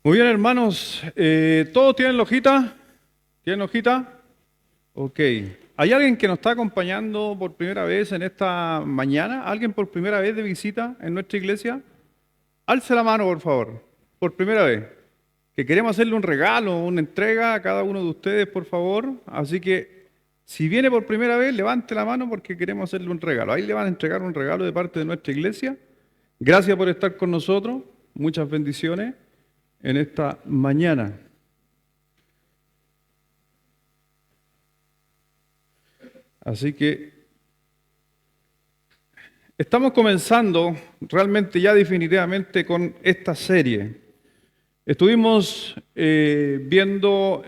Muy bien, hermanos. ¿Todos tienen la hojita? ¿Tienen hojita? Ok. ¿Hay alguien que nos está acompañando por primera vez en esta mañana? ¿Alguien por primera vez de visita en nuestra iglesia? Alce la mano, por favor. Por primera vez. Que queremos hacerle un regalo, una entrega a cada uno de ustedes, por favor. Así que, si viene por primera vez, levante la mano porque queremos hacerle un regalo. Ahí le van a entregar un regalo de parte de nuestra iglesia. Gracias por estar con nosotros. Muchas bendiciones en esta mañana. Así que estamos comenzando realmente ya definitivamente con esta serie. Estuvimos viendo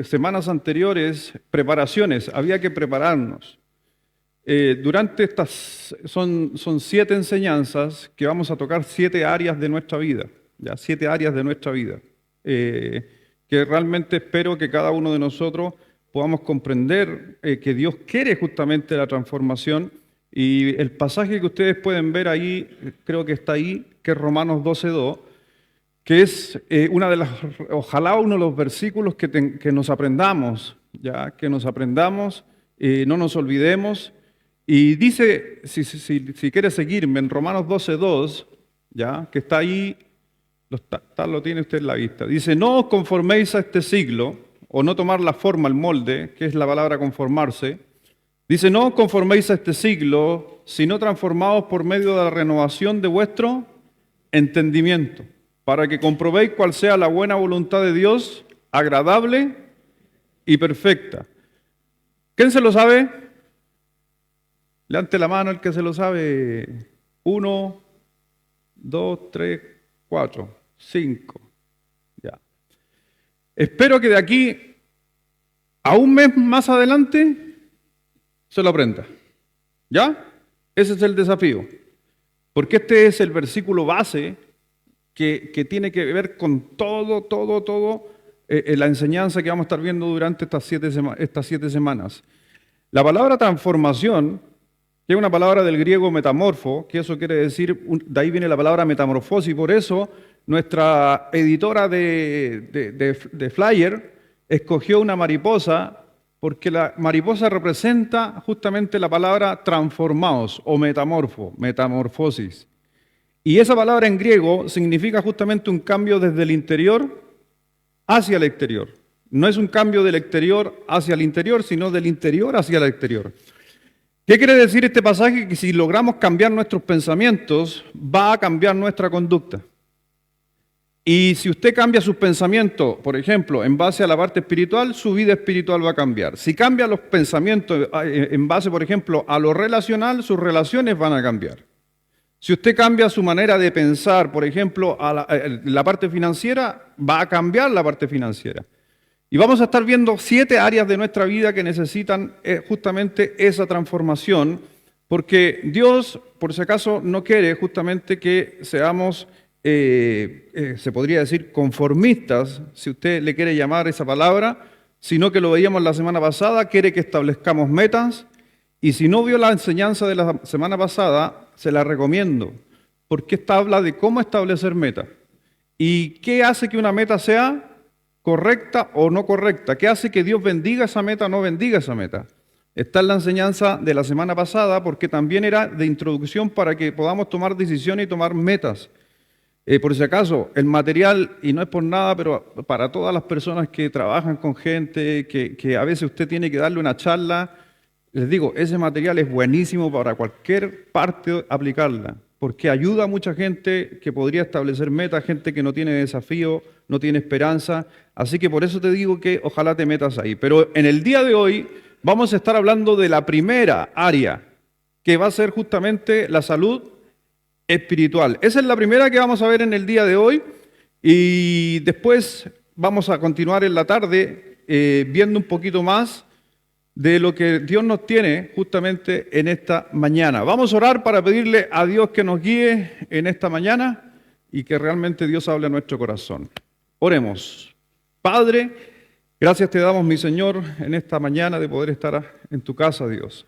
semanas anteriores preparaciones, había que prepararnos. Durante estas, son 7 enseñanzas que vamos a tocar 7 áreas de nuestra vida, ya 7 áreas de nuestra vida, que realmente espero que cada uno de nosotros podamos comprender que Dios quiere justamente la transformación. Y el pasaje que ustedes pueden ver ahí, creo que está ahí, que es Romanos 12:2, que es ojalá uno de los versículos que nos aprendamos, ya que nos aprendamos, no nos olvidemos. Y dice, si quieres seguirme, en Romanos 12:2, ya, que está ahí, lo tiene usted en la vista. Dice, no os conforméis a este siglo, o no tomar la forma, el molde, que es la palabra conformarse. Dice, no os conforméis a este siglo, sino transformaos por medio de la renovación de vuestro entendimiento, para que comprobéis cuál sea la buena voluntad de Dios, agradable y perfecta. ¿Quién se lo sabe? Levante la mano el que se lo sabe. 1, 2, 3, 4, 5. Ya. Espero que de aquí a un mes más adelante se lo aprenda. ¿Ya? Ese es el desafío. Porque este es el versículo base que tiene que ver con todo la enseñanza que vamos a estar viendo durante estas 7 semanas. La palabra transformación, que es una palabra del griego metamorfo, que eso quiere decir, de ahí viene la palabra metamorfosis, por eso nuestra editora de flyer escogió una mariposa, porque la mariposa representa justamente la palabra transformaos o metamorfosis. Y esa palabra en griego significa justamente un cambio desde el interior hacia el exterior. No es un cambio del exterior hacia el interior, sino del interior hacia el exterior. ¿Qué quiere decir este pasaje? Que si logramos cambiar nuestros pensamientos, va a cambiar nuestra conducta. Y si usted cambia sus pensamientos, por ejemplo, en base a la parte espiritual, su vida espiritual va a cambiar. Si cambia los pensamientos en base, por ejemplo, a lo relacional, sus relaciones van a cambiar. Si usted cambia su manera de pensar, por ejemplo, a la parte financiera, va a cambiar la parte financiera. Y vamos a estar viendo 7 áreas de nuestra vida que necesitan justamente esa transformación, porque Dios, por si acaso, no quiere justamente que seamos, se podría decir, conformistas, si usted le quiere llamar esa palabra, sino que lo veíamos la semana pasada, quiere que establezcamos metas. Y si no vio la enseñanza de la semana pasada, se la recomiendo, porque esta habla de cómo establecer metas. ¿Y qué hace que una meta sea correcta o no correcta? ¿Qué hace que Dios bendiga esa meta o no bendiga esa meta? Está en la enseñanza de la semana pasada, porque también era de introducción para que podamos tomar decisiones y tomar metas. Por si acaso, el material, y no es por nada, pero para todas las personas que trabajan con gente, que a veces usted tiene que darle una charla, les digo, ese material es buenísimo para cualquier parte aplicarla, porque ayuda a mucha gente que podría establecer metas, gente que no tiene desafío, no tiene esperanza. Así que por eso te digo que ojalá te metas ahí. Pero en el día de hoy vamos a estar hablando de la primera área, que va a ser justamente la salud espiritual. Esa es la primera que vamos a ver en el día de hoy, y después vamos a continuar en la tarde viendo un poquito más de lo que Dios nos tiene justamente en esta mañana. Vamos a orar para pedirle a Dios que nos guíe en esta mañana y que realmente Dios hable a nuestro corazón. Oremos. Padre, gracias te damos, mi Señor, en esta mañana de poder estar en tu casa, Dios.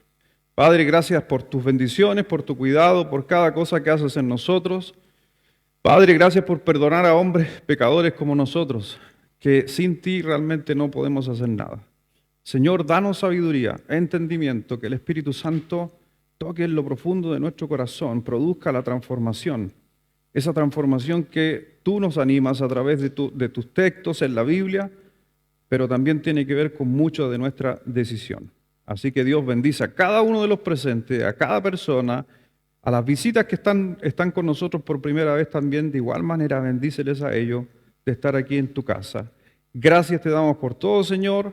Padre, gracias por tus bendiciones, por tu cuidado, por cada cosa que haces en nosotros. Padre, gracias por perdonar a hombres pecadores como nosotros, que sin ti realmente no podemos hacer nada. Señor, danos sabiduría, entendimiento, que el Espíritu Santo toque en lo profundo de nuestro corazón, produzca la transformación, esa transformación que tú nos animas a través de tus textos en la Biblia, pero también tiene que ver con mucho de nuestra decisión. Así que Dios bendice a cada uno de los presentes, a cada persona, a las visitas que están con nosotros por primera vez también, de igual manera bendíceles a ellos de estar aquí en tu casa. Gracias te damos por todo, Señor.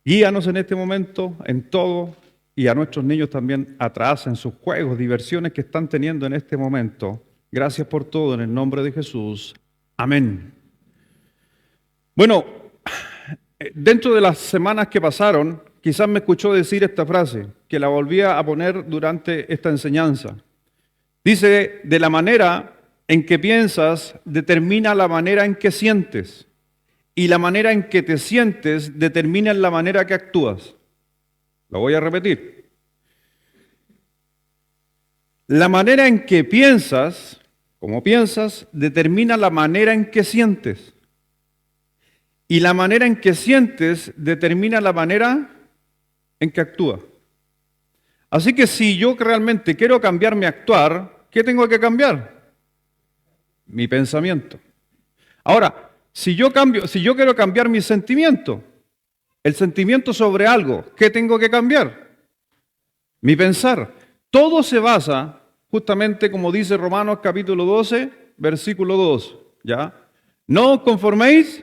Guíanos en este momento, en todo, y a nuestros niños también atrás en sus juegos, diversiones que están teniendo en este momento. Gracias por todo, en el nombre de Jesús. Amén. Bueno, dentro de las semanas que pasaron, quizás me escuchó decir esta frase, que la volvía a poner durante esta enseñanza. Dice, de la manera en que piensas determina la manera en que sientes, y la manera en que te sientes determina la manera que actúas. Lo voy a repetir. La manera en que piensas, como piensas, determina la manera en que sientes. Y la manera en que sientes determina la manera en que actúas. Así que si yo realmente quiero cambiar mi actuar, ¿qué tengo que cambiar? Mi pensamiento. Ahora, si yo quiero cambiar mi sentimiento, el sentimiento sobre algo, ¿qué tengo que cambiar? Mi pensar. Todo se basa, justamente como dice Romanos capítulo 12, versículo 2, ¿ya? No os conforméis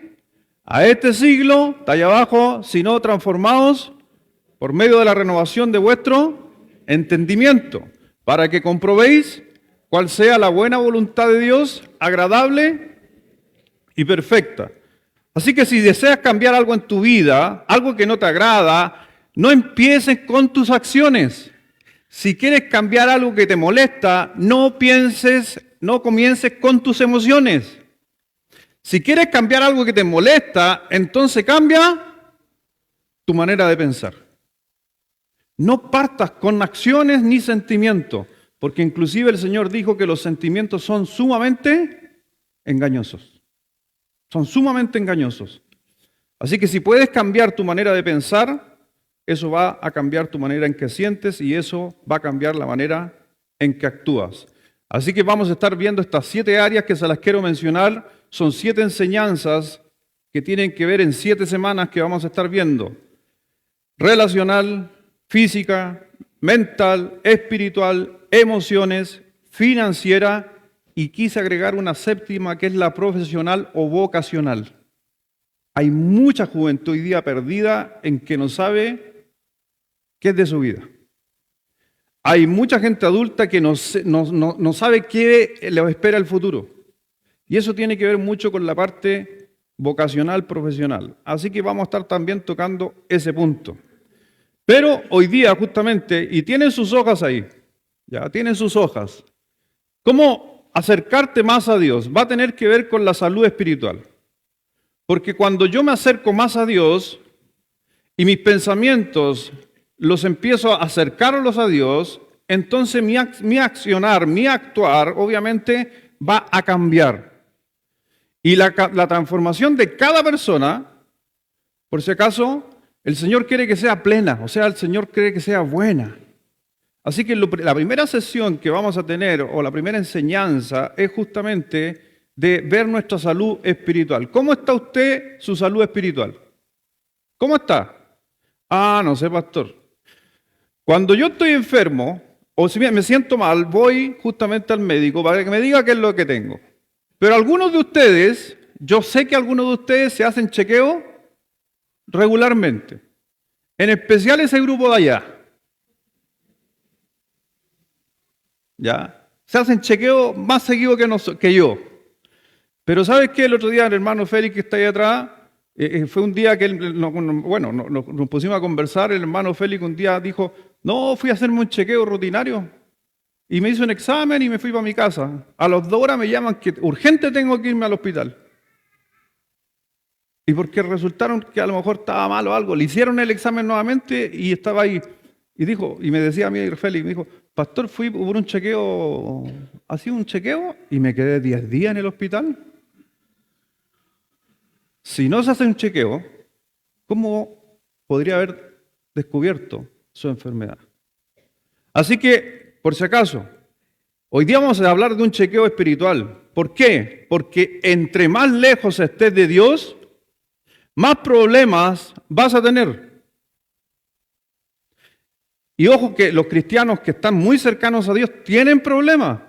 a este siglo, está allá abajo, sino transformaos por medio de la renovación de vuestro entendimiento, para que comprobéis cuál sea la buena voluntad de Dios, agradable y perfecta. Así que si deseas cambiar algo en tu vida, algo que no te agrada, no empieces con tus acciones. Si quieres cambiar algo que te molesta, no comiences con tus emociones. Si quieres cambiar algo que te molesta, entonces cambia tu manera de pensar. No partas con acciones ni sentimientos, porque inclusive el Señor dijo que los sentimientos son sumamente engañosos. Son sumamente engañosos. Así que si puedes cambiar tu manera de pensar, eso va a cambiar tu manera en que sientes y eso va a cambiar la manera en que actúas. Así que vamos a estar viendo estas 7 áreas que se las quiero mencionar. Son 7 enseñanzas que tienen que ver en 7 semanas que vamos a estar viendo. Relacional, física, mental, espiritual, emociones, financiera y quise agregar una 7ª que es la profesional o vocacional. Hay mucha juventud hoy día perdida en que no sabe qué es de su vida. Hay mucha gente adulta que no sabe qué le espera el futuro. Y eso tiene que ver mucho con la parte vocacional, profesional. Así que vamos a estar también tocando ese punto. Pero hoy día justamente, y tienen sus hojas ahí, ya tienen sus hojas, ¿cómo acercarte más a Dios? Va a tener que ver con la salud espiritual. Porque cuando yo me acerco más a Dios y mis pensamientos los empiezo a acercarlos a Dios, entonces mi accionar, mi actuar, obviamente va a cambiar. Y la transformación de cada persona, por si acaso, el Señor quiere que sea plena, o sea, el Señor quiere que sea buena. Así que la primera sesión que vamos a tener, o la primera enseñanza, es justamente de ver nuestra salud espiritual. ¿Cómo está usted, su salud espiritual? ¿Cómo está? Ah, no sé, pastor. Cuando yo estoy enfermo, o si me siento mal, voy justamente al médico para que me diga qué es lo que tengo. Pero algunos de ustedes, yo sé que algunos de ustedes se hacen chequeo regularmente. En especial ese grupo de allá. ¿Ya? Se hacen chequeo más seguido que yo. Pero ¿sabes qué? El otro día el hermano Félix que está ahí atrás, fue un día que nos pusimos a conversar. El hermano Félix un día dijo, no, fui a hacerme un chequeo rutinario. Y me hizo un examen y me fui para mi casa. A las 2 horas me llaman que urgente tengo que irme al hospital. Y porque resultaron que a lo mejor estaba mal o algo. Le hicieron el examen nuevamente y estaba ahí. Y me decía a mí Félix, me dijo, pastor, fui por un chequeo, así un chequeo, y me quedé 10 días en el hospital. Si no se hace un chequeo, ¿cómo podría haber descubierto su enfermedad? Así que, por si acaso, hoy día vamos a hablar de un chequeo espiritual. ¿Por qué? Porque entre más lejos estés de Dios, más problemas vas a tener. Y ojo que los cristianos que están muy cercanos a Dios tienen problemas.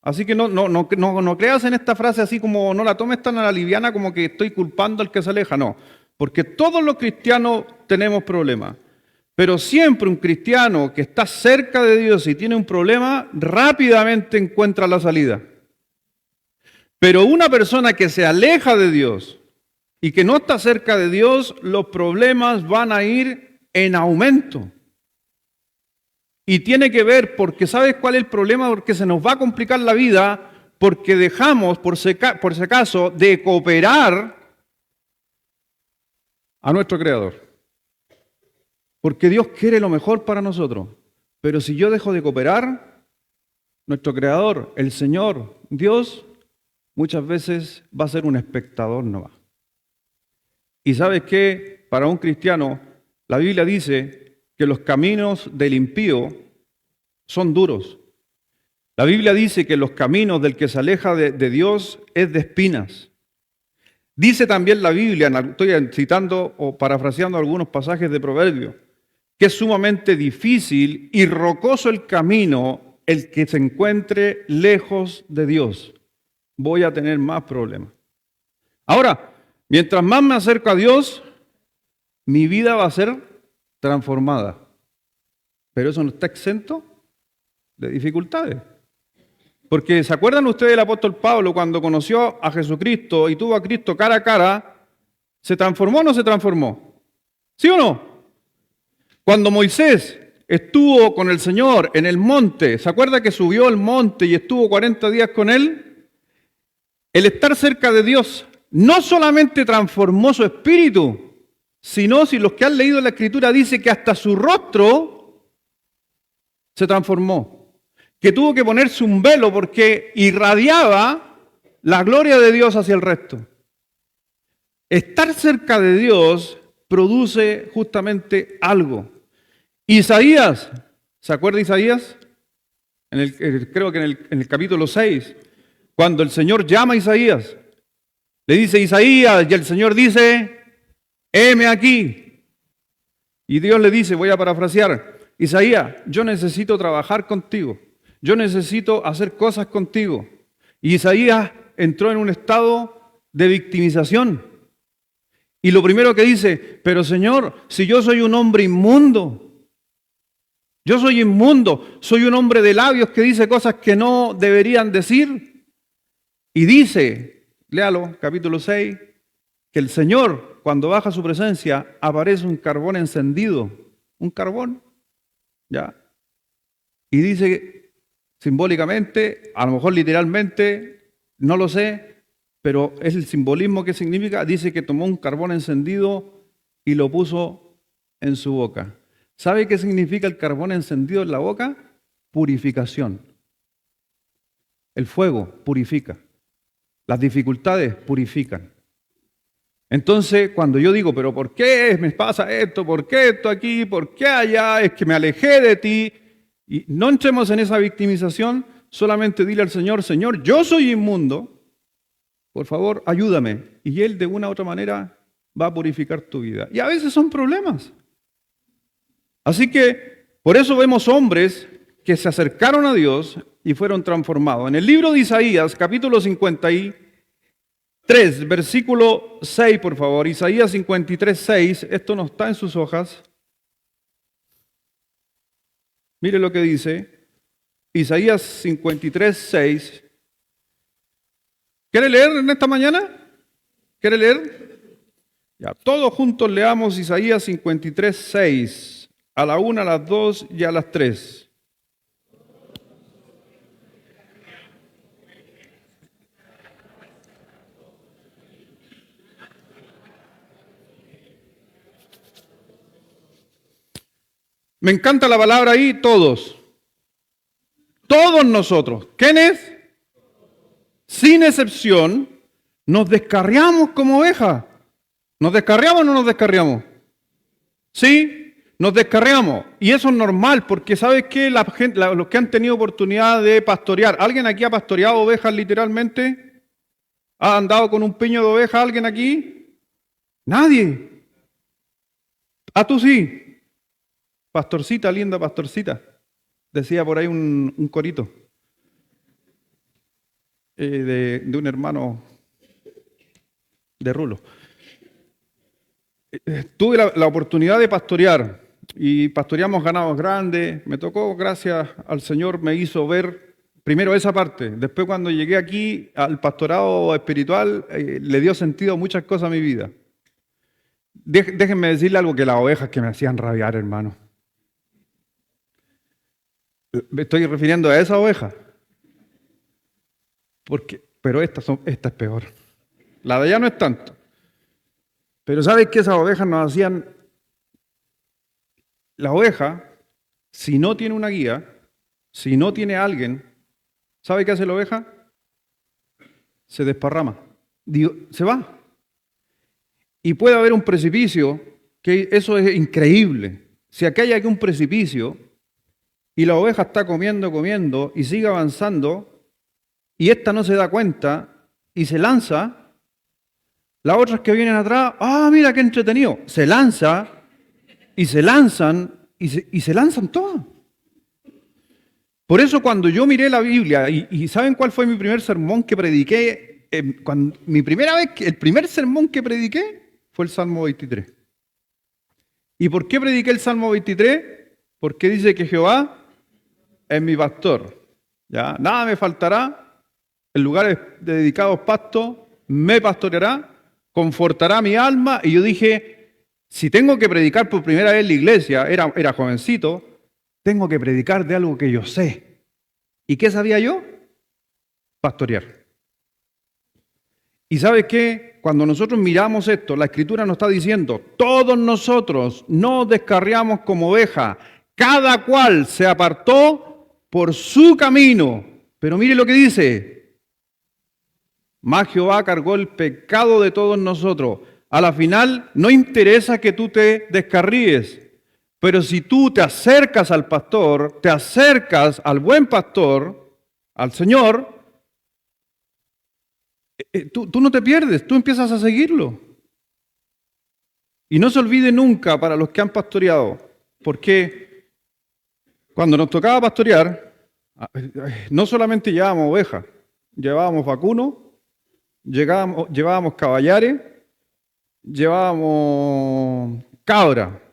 Así que no creas en esta frase así como no la tomes tan a la liviana como que estoy culpando al que se aleja. No, porque todos los cristianos tenemos problemas. Pero siempre un cristiano que está cerca de Dios y tiene un problema, rápidamente encuentra la salida. Pero una persona que se aleja de Dios y que no está cerca de Dios, los problemas van a ir en aumento. Y tiene que ver, porque ¿sabes cuál es el problema? Porque se nos va a complicar la vida, porque dejamos, por si acaso, de cooperar a nuestro Creador. Porque Dios quiere lo mejor para nosotros. Pero si yo dejo de cooperar, nuestro Creador, el Señor, Dios, muchas veces va a ser un espectador nomás. Y ¿sabes qué? Para un cristiano, la Biblia dice que los caminos del impío son duros. La Biblia dice que los caminos del que se aleja de Dios es de espinas. Dice también la Biblia, estoy citando o parafraseando algunos pasajes de Proverbios, que es sumamente difícil y rocoso el camino el que se encuentre lejos de Dios. Voy a tener más problemas. Ahora, mientras más me acerco a Dios, mi vida va a ser transformada. Pero eso no está exento de dificultades. Porque ¿se acuerdan ustedes del apóstol Pablo cuando conoció a Jesucristo y tuvo a Cristo cara a cara? ¿Se transformó o no se transformó? ¿Sí o no? Cuando Moisés estuvo con el Señor en el monte, ¿se acuerda que subió al monte y estuvo 40 días con él? El estar cerca de Dios no solamente transformó su espíritu, sino, si los que han leído la Escritura dice que hasta su rostro se transformó, que tuvo que ponerse un velo porque irradiaba la gloria de Dios hacia el resto. Estar cerca de Dios produce justamente algo. Isaías, ¿se acuerda Isaías? Creo que en el capítulo 6, cuando el Señor llama a Isaías, le dice Isaías, y el Señor dice, heme aquí. Y Dios le dice, voy a parafrasear, Isaías, yo necesito trabajar contigo, yo necesito hacer cosas contigo. Y Isaías entró en un estado de victimización. Y lo primero que dice, pero Señor, si yo soy un hombre inmundo, yo soy inmundo, soy un hombre de labios que dice cosas que no deberían decir. Y dice, léalo, capítulo 6, que el Señor, cuando baja a su presencia, aparece un carbón encendido, un carbón, ¿ya? Y dice simbólicamente, a lo mejor literalmente, no lo sé, pero es el simbolismo que significa, dice que tomó un carbón encendido y lo puso en su boca. ¿Sabe qué significa el carbón encendido en la boca? Purificación. El fuego purifica. Las dificultades purifican. Entonces, cuando yo digo, pero ¿por qué me pasa esto? ¿Por qué esto aquí? ¿Por qué allá? Es que me alejé de ti. Y no entremos en esa victimización, solamente dile al Señor, Señor, yo soy inmundo, por favor, ayúdame. Y Él de una u otra manera va a purificar tu vida. Y a veces son problemas. Así que, por eso vemos hombres que se acercaron a Dios y fueron transformados. En el libro de Isaías, capítulo 53, versículo 6, por favor. Isaías 53, 6. Esto no está en sus hojas. Mire lo que dice. Isaías 53, 6. ¿Quiere leer en esta mañana? ¿Quiere leer? Ya, todos juntos leamos Isaías 53, 6. A la 1, a las 2 y a las 3. Me encanta la palabra ahí, todos. todos nosotros, ¿quiénes? Sin excepción, nos descarriamos como ovejas. ¿Nos descarriamos o no nos descarriamos? Sí, nos descarriamos. Y eso es normal, porque ¿sabes qué? Los que han tenido oportunidad de pastorear, ¿alguien aquí ha pastoreado ovejas literalmente? ¿Ha andado con un peño de oveja alguien aquí? Nadie. Ah, tú sí. Pastorcita, linda pastorcita. Decía por ahí un corito de un hermano de Rulo. Tuve la oportunidad de pastorear y pastoreamos ganados grandes. Me tocó, gracias al Señor, me hizo ver primero esa parte. Después cuando llegué aquí al pastorado espiritual, le dio sentido a muchas cosas a mi vida. Déjenme decirle algo, que las ovejas que me hacían rabiar, hermano. Me estoy refiriendo a esa oveja. Pero esta es peor. La de allá no es tanto. Pero ¿sabes qué? Esas ovejas nos hacían... La oveja, si no tiene una guía, si no tiene alguien, ¿sabe qué hace la oveja? Se desparrama. Se va. Y puede haber un precipicio, que eso es increíble. Si acá hay aquí un precipicio y la oveja está comiendo y sigue avanzando y esta no se da cuenta y se lanza, las otras que vienen atrás, mira qué entretenido, se lanza y se lanzan y se lanzan todas. Por eso cuando yo miré la Biblia, y ¿saben cuál fue mi primer sermón que prediqué? El primer sermón que prediqué fue el Salmo 23. ¿Y por qué prediqué el Salmo 23? Porque dice que Jehová es mi pastor. ¿Ya? Nada me faltará, en lugares dedicados pastos, me pastoreará, confortará mi alma. Y yo dije, si tengo que predicar por primera vez en la iglesia, era jovencito, tengo que predicar de algo que yo sé. ¿Y qué sabía yo? Pastorear. ¿Y sabes qué? Cuando nosotros miramos esto, la Escritura nos está diciendo, todos nosotros nos descarriamos como oveja, cada cual se apartó por su camino. Pero mire lo que dice, mas Jehová cargó el pecado de todos nosotros. A la final no interesa que tú te descarríes, pero si tú te acercas al pastor, te acercas al buen pastor, al Señor, tú no te pierdes, tú empiezas a seguirlo. Y no se olvide nunca, para los que han pastoreado, porque cuando nos tocaba pastorear, no solamente llevábamos ovejas, llevábamos vacunos, llevábamos caballares, llevábamos cabra.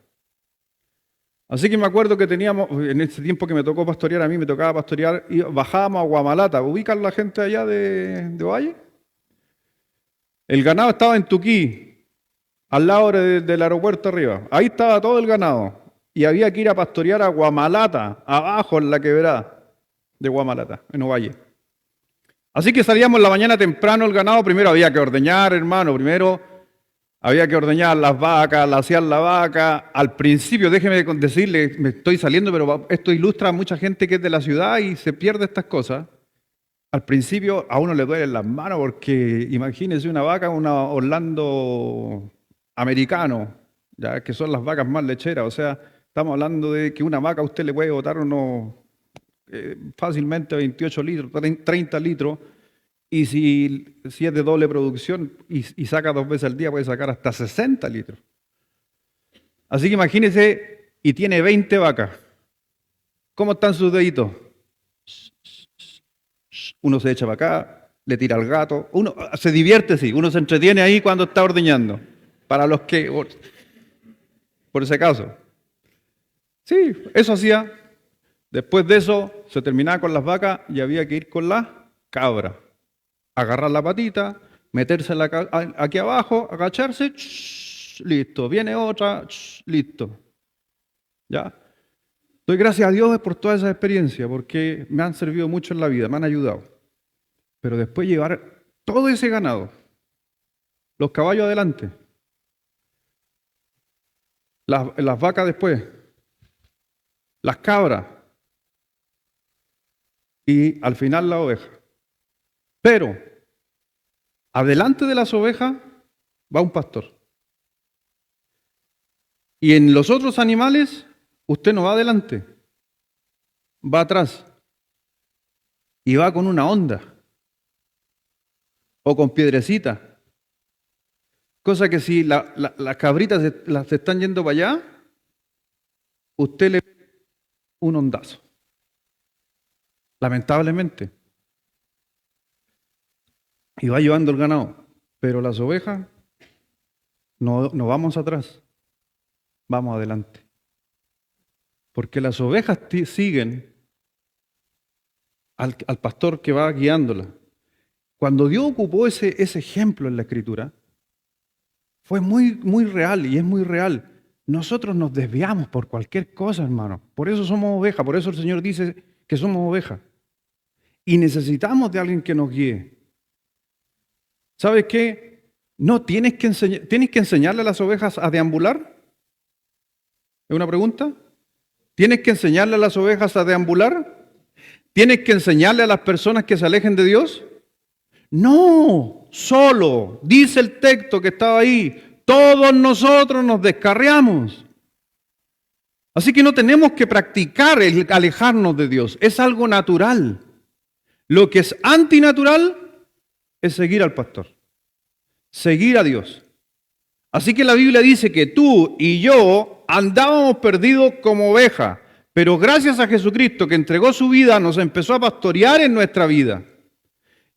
Así que me acuerdo que teníamos, en ese tiempo que me tocó pastorear, a mí me tocaba pastorear, y bajábamos a Guamalata. ¿Ubican la gente allá de Valle? El ganado estaba en Tuquí, al lado del aeropuerto arriba. Ahí estaba todo el ganado. Y había que ir a pastorear a Guamalata, abajo en la quebrada de Guamalata, en Ovalle. Así que salíamos en la mañana temprano el ganado. Primero había que ordeñar, hermano. Primero había que ordeñar las vacas, laciar la vaca. Al principio, déjeme decirle, me estoy saliendo, pero esto ilustra a mucha gente que es de la ciudad y se pierde estas cosas. Al principio a uno le duelen las manos porque imagínese una vaca, una Orlando americano, ya que son las vacas más lecheras. O sea, estamos hablando de que una vaca a usted le puede botar fácilmente 28 litros, 30 litros. Y si es de doble producción y saca 2 veces al día, puede sacar hasta 60 litros. Así que imagínese, y tiene 20 vacas. ¿Cómo están sus deditos? Uno se echa para acá, le tira al gato. Uno se divierte, sí. Uno se entretiene ahí cuando está ordeñando. Para los que... Por ese caso. Sí, eso hacía. Después de eso, se terminaba con las vacas y había que ir con las cabras. Agarrar la patita, metérsela aquí abajo, agacharse, listo. Viene otra, listo. ¿Ya? Doy gracias a Dios por toda esa experiencia, porque me han servido mucho en la vida, me han ayudado. Pero después llevar todo ese ganado, los caballos adelante, las vacas después, las cabras, y al final la oveja. Pero adelante de las ovejas va un pastor. Y en los otros animales, usted no va adelante, va atrás. Y va con una onda. O con piedrecita. Cosa que si las cabritas las están yendo para allá, usted le pone un ondazo. Lamentablemente. Y va llevando el ganado. Pero las ovejas, no vamos atrás, vamos adelante. Porque las ovejas siguen al pastor que va guiándola. Cuando Dios ocupó ese ejemplo en la Escritura, fue muy real y es muy real. Nosotros nos desviamos por cualquier cosa, hermano. Por eso somos ovejas, por eso el Señor dice que somos ovejas. Y necesitamos de alguien que nos guíe. ¿Sabes qué? No tienes que enseñarle a las ovejas a deambular. ¿Es una pregunta? ¿Tienes que enseñarle a las ovejas a deambular? ¿Tienes que enseñarle a las personas que se alejen de Dios? No, solo, dice el texto que estaba ahí, todos nosotros nos descarriamos. Así que no tenemos que practicar el alejarnos de Dios, es algo natural. Lo que es antinatural es seguir al pastor, seguir a Dios. Así que la Biblia dice que tú y yo andábamos perdidos como ovejas, pero gracias a Jesucristo que entregó su vida nos empezó a pastorear en nuestra vida.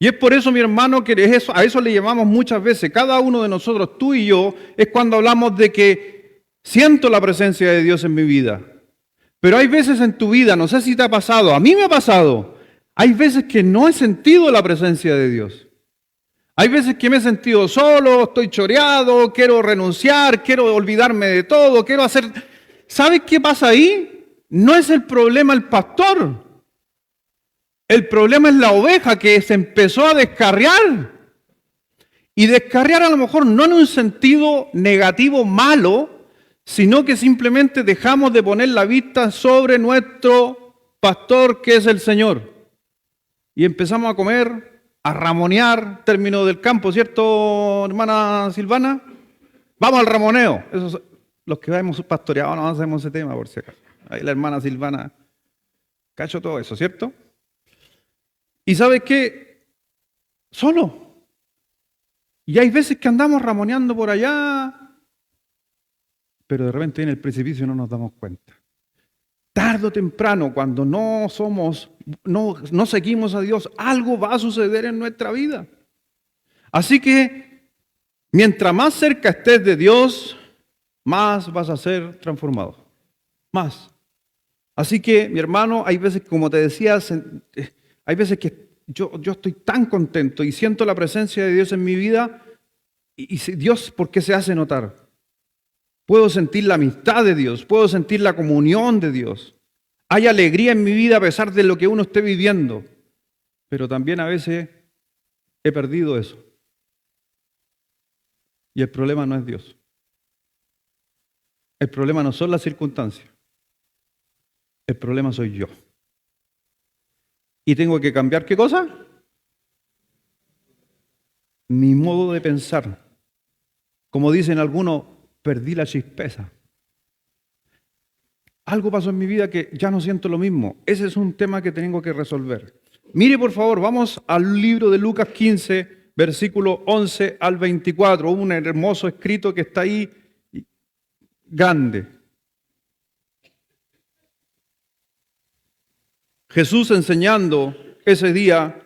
Y es por eso, mi hermano, que a eso le llamamos muchas veces, cada uno de nosotros, tú y yo, es cuando hablamos de que siento la presencia de Dios en mi vida. Pero hay veces en tu vida, no sé si te ha pasado, a mí me ha pasado, hay veces que no he sentido la presencia de Dios. Hay veces que me he sentido solo, estoy choreado, quiero renunciar, quiero olvidarme de todo, quiero hacer... ¿Sabes qué pasa ahí? No es el problema el pastor. El problema es la oveja que se empezó a descarriar. Y descarriar a lo mejor no en un sentido negativo, malo, sino que simplemente dejamos de poner la vista sobre nuestro pastor que es el Señor. Y empezamos a comer, a ramonear, término del campo, ¿cierto, hermana Silvana? Vamos al ramoneo. Esos, los que hemos pastoreado no hacemos ese tema, por si acaso. Ahí la hermana Silvana cachó todo eso, ¿cierto? ¿Y sabes qué? Solo. Y hay veces que andamos ramoneando por allá, pero de repente en el precipicio no nos damos cuenta. Tarde o temprano, cuando no seguimos a Dios, algo va a suceder en nuestra vida. Así que, mientras más cerca estés de Dios, más vas a ser transformado. Más. Así que, mi hermano, hay veces, como te decía, hay veces que yo estoy tan contento y siento la presencia de Dios en mi vida y Dios, ¿por qué se hace notar? Puedo sentir la amistad de Dios, puedo sentir la comunión de Dios. Hay alegría en mi vida a pesar de lo que uno esté viviendo, pero también a veces he perdido eso. Y el problema no es Dios. El problema no son las circunstancias. El problema soy yo. ¿Y tengo que cambiar qué cosa? Mi modo de pensar. Como dicen algunos, perdí la chispeza. Algo pasó en mi vida que ya no siento lo mismo. Ese es un tema que tengo que resolver. Mire, por favor, vamos al libro de Lucas 15, versículo 11 al 24. Un hermoso escrito que está ahí, grande. Jesús enseñando ese día,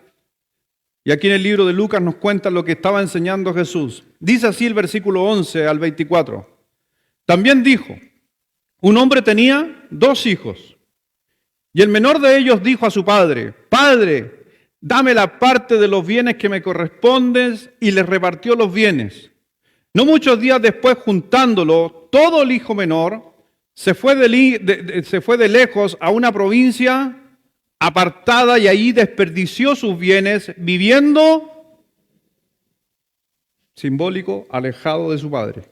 y aquí en el libro de Lucas nos cuenta lo que estaba enseñando Jesús. Dice así el versículo 11 al 24. También dijo, un hombre tenía 2 hijos, y el menor de ellos dijo a su padre, Padre, dame la parte de los bienes que me corresponden, y les repartió los bienes. No muchos días después, juntándolo, todo el hijo menor se fue de lejos a una provincia apartada y allí desperdició sus bienes viviendo, simbólico, alejado de su padre.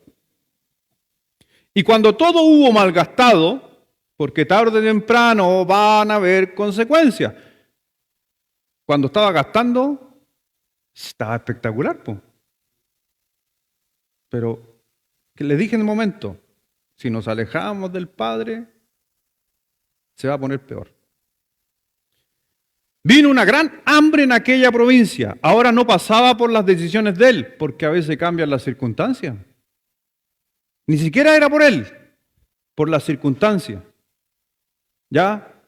Y cuando todo hubo malgastado, porque tarde o temprano van a haber consecuencias. cuando estaba gastando, estaba espectacular, pues. Pero, que le dije en el momento, si nos alejamos del Padre, se va a poner peor. Vino una gran hambre en aquella provincia. Ahora no pasaba por las decisiones de él, porque a veces cambian las circunstancias. Ni siquiera era por él, por las circunstancias. Ya,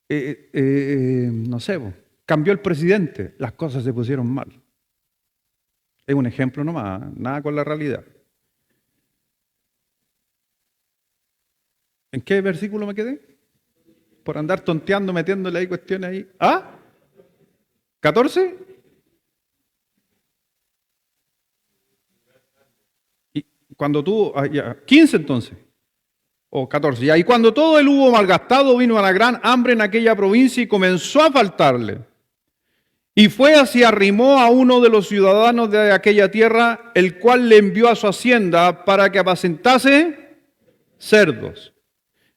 no sé, cambió el presidente, las cosas se pusieron mal. Es un ejemplo nomás, nada con la realidad. ¿En qué versículo me quedé? Por andar tonteando, metiéndole ahí cuestiones ahí. ¿Ah? ¿14? Y cuando tuvo, 15 entonces, o 14. Y cuando todo el hubo malgastado, vino a la gran hambre en aquella provincia y comenzó a faltarle. Y fue así, arrimó a uno de los ciudadanos de aquella tierra, el cual le envió a su hacienda para que apacentase cerdos.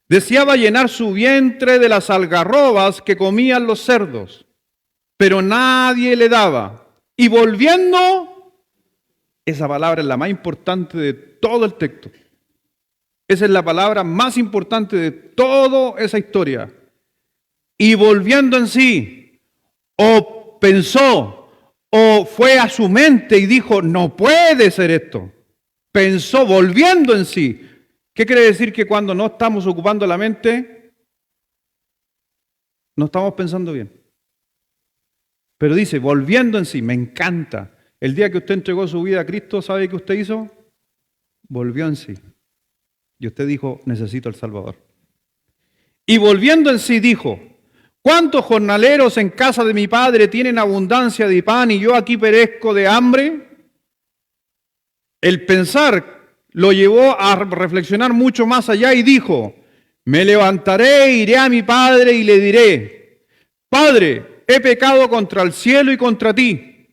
Deseaba llenar su vientre de las algarrobas que comían los cerdos, pero nadie le daba. Y volviendo, esa palabra es la más importante de todo el texto. Esa es la palabra más importante de toda esa historia. Y volviendo en sí, o pensó, o fue a su mente y dijo, no puede ser esto. Pensó, volviendo en sí. ¿Qué quiere decir? Que cuando no estamos ocupando la mente, no estamos pensando bien. Pero dice, volviendo en sí, me encanta. El día que usted entregó su vida a Cristo, ¿sabe qué usted hizo? Volvió en sí. Y usted dijo, necesito al Salvador. Y volviendo en sí dijo, ¿cuántos jornaleros en casa de mi padre tienen abundancia de pan y yo aquí perezco de hambre? El pensar lo llevó a reflexionar mucho más allá y dijo, me levantaré, iré a mi padre y le diré, Padre, he pecado contra el cielo y contra ti.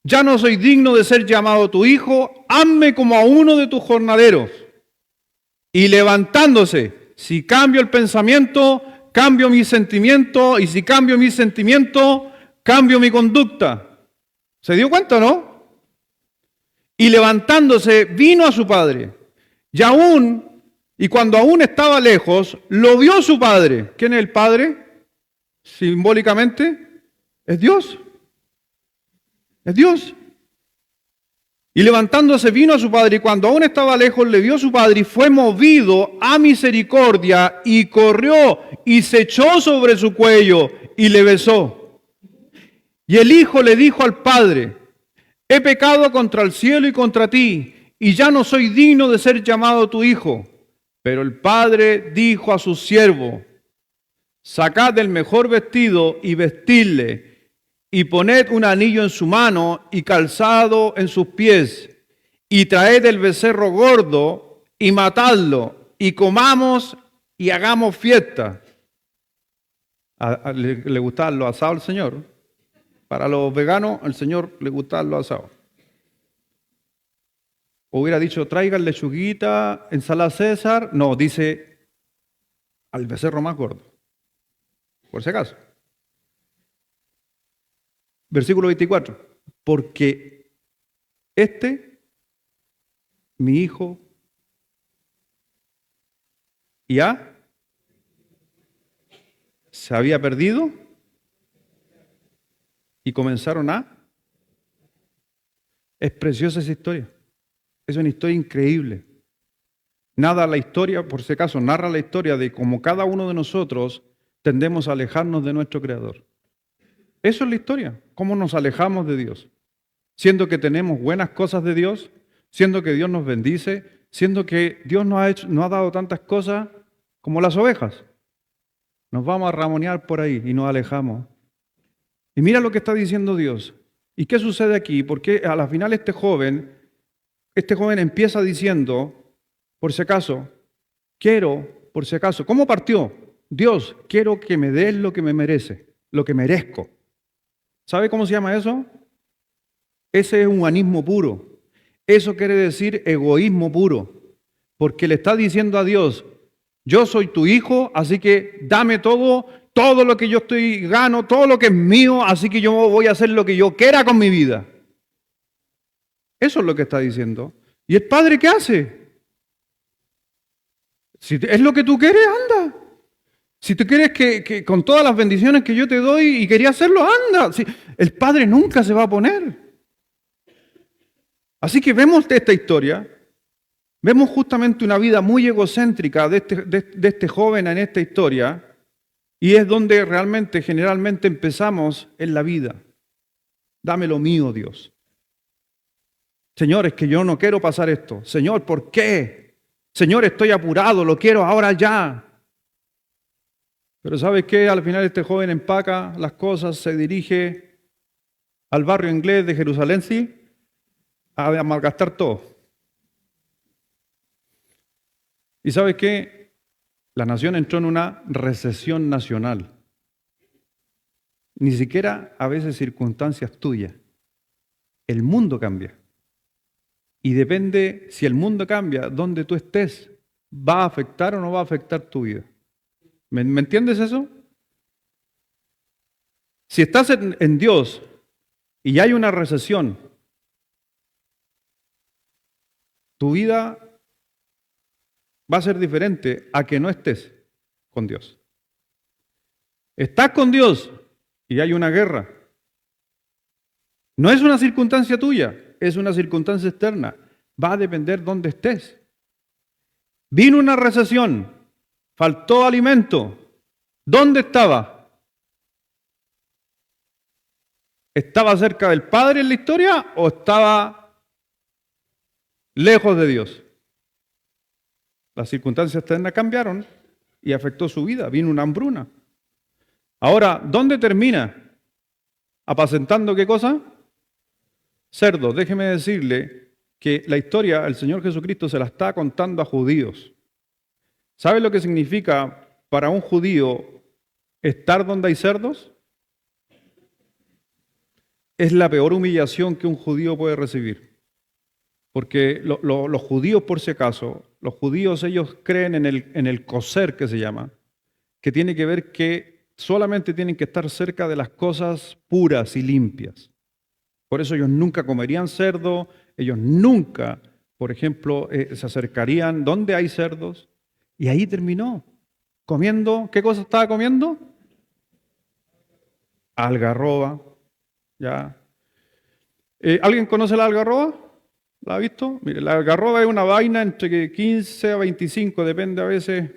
Ya no soy digno de ser llamado tu hijo, hazme como a uno de tus jornaleros. Y levantándose, si cambio el pensamiento, cambio mi sentimiento, y si cambio mi sentimiento, cambio mi conducta. ¿Se dio cuenta, no? Y levantándose, vino a su padre. Y cuando aún estaba lejos, lo vio su padre. ¿Quién es el padre? Simbólicamente, es Dios. Es Dios. Y levantándose vino a su padre, y cuando aún estaba lejos le vio su padre, y fue movido a misericordia, y corrió, y se echó sobre su cuello, y le besó. Y el hijo le dijo al padre, he pecado contra el cielo y contra ti, y ya no soy digno de ser llamado tu hijo. Pero el padre dijo a su siervo, sacad el mejor vestido y vestidle, y poned un anillo en su mano y calzado en sus pies, y traed el becerro gordo y matadlo, y comamos y hagamos fiesta. ¿Le gustaban los asados al Señor? Para los veganos, al Señor le gustaban los asados. Hubiera dicho, traigan lechuguita, ensalada César. No, dice, al becerro más gordo. Por si acaso. Versículo 24. Porque mi hijo, ya se había perdido y comenzaron Es preciosa esa historia. Es una historia increíble. Narra la historia de cómo cada uno de nosotros tendemos a alejarnos de nuestro Creador. Eso es la historia, cómo nos alejamos de Dios. Siendo que tenemos buenas cosas de Dios, siendo que Dios nos bendice, siendo que Dios nos ha dado tantas cosas como las ovejas. Nos vamos a ramonear por ahí y nos alejamos. Y mira lo que está diciendo Dios. ¿Y qué sucede aquí? Porque a la final este joven empieza diciendo, por si acaso, ¿cómo partió? Dios, quiero que me des lo que me merece, lo que merezco. ¿Sabe cómo se llama eso? Ese es humanismo puro. Eso quiere decir egoísmo puro. Porque le está diciendo a Dios, yo soy tu hijo, así que dame todo todo lo que yo gano, todo lo que es mío, así que yo voy a hacer lo que yo quiera con mi vida. Eso es lo que está diciendo. ¿Y el padre qué hace? Si es lo que tú quieres, anda. Si tú quieres que con todas las bendiciones que yo te doy y quería hacerlo, anda. Si, el padre nunca se va a oponer. Así que vemos esta historia, vemos justamente una vida muy egocéntrica de este joven en esta historia, y es donde realmente, generalmente empezamos en la vida. Dame lo mío, Dios. Señor, es que yo no quiero pasar esto. Señor, ¿por qué? Señor, estoy apurado, lo quiero ahora ya. Pero ¿sabes qué? Al final este joven empaca las cosas, se dirige al barrio inglés de Jerusalén, sí, a malgastar todo. ¿Y sabes qué? La nación entró en una recesión nacional. Ni siquiera a veces circunstancias tuyas. El mundo cambia. Y depende, si el mundo cambia, donde tú estés, ¿va a afectar o no va a afectar tu vida? ¿Me entiendes eso? Si estás en Dios y hay una recesión, tu vida va a ser diferente a que no estés con Dios. Estás con Dios y hay una guerra. No es una circunstancia tuya, es una circunstancia externa. Va a depender dónde estés. Vino una recesión, faltó alimento. ¿Dónde estaba? ¿Estaba cerca del Padre en la historia o estaba lejos de Dios? Las circunstancias externas cambiaron y afectó su vida. Vino una hambruna. Ahora, ¿dónde termina? ¿Apacentando qué cosa? Cerdos. Déjeme decirle que la historia, el Señor Jesucristo se la está contando a judíos. ¿Sabe lo que significa para un judío estar donde hay cerdos? Es la peor humillación que un judío puede recibir. Porque los judíos, por si acaso, los judíos ellos creen en el kosher que se llama, que tiene que ver que solamente tienen que estar cerca de las cosas puras y limpias. Por eso ellos nunca comerían cerdo, ellos nunca, por ejemplo, se acercarían donde hay cerdos. Y ahí terminó, comiendo, ¿qué cosa estaba comiendo? Algarroba, ya. ¿Alguien conoce la algarroba? ¿La ha visto? Mire, la algarroba es una vaina entre 15 a 25, depende a veces